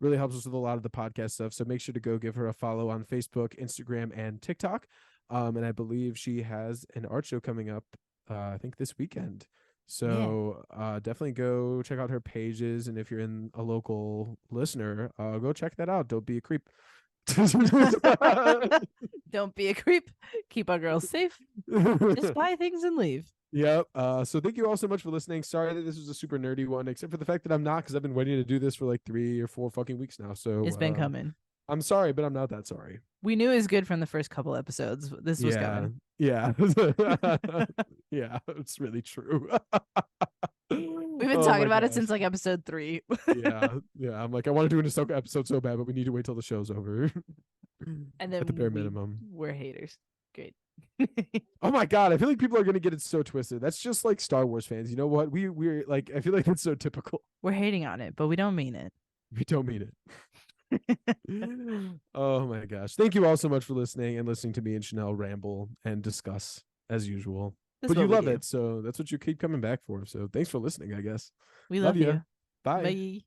S1: really helps us with a lot of the podcast stuff. So make sure to go give her a follow on Facebook, Instagram, and TikTok. And I believe she has an art show coming up, I think this weekend. So definitely go check out her pages. And if you're in a local listener, go check that out. Don't be a creep.
S2: Don't be a creep. Keep our girls safe. Just buy things and leave.
S1: Yep. So thank you all so much for listening. Sorry that this was a super nerdy one, except for the fact that I'm not, because I've been waiting to do this for like 3 or 4 fucking weeks now. So
S2: It's been coming.
S1: I'm sorry, but I'm not that sorry.
S2: We knew it was good from the first couple episodes. This was coming.
S1: Yeah. Yeah, it's really true.
S2: We've been talking about it since like episode 3.
S1: Yeah. I'm like, I want to do an Ahsoka episode so bad, but we need to wait till the show's over.
S2: And then
S1: at the bare minimum.
S2: We're haters. Great.
S1: Oh my god, I feel like people are gonna get it so twisted. That's just like Star Wars fans. You know what? We're like, I feel like that's so typical.
S2: We're hating on it, but we don't mean it.
S1: We don't mean it. Oh my gosh. Thank you all so much for listening and listening to me and Chanel ramble and discuss as usual. But you love it, so that's what you keep coming back for. So thanks for listening, I guess.
S2: We love you.
S1: Bye.
S2: Bye.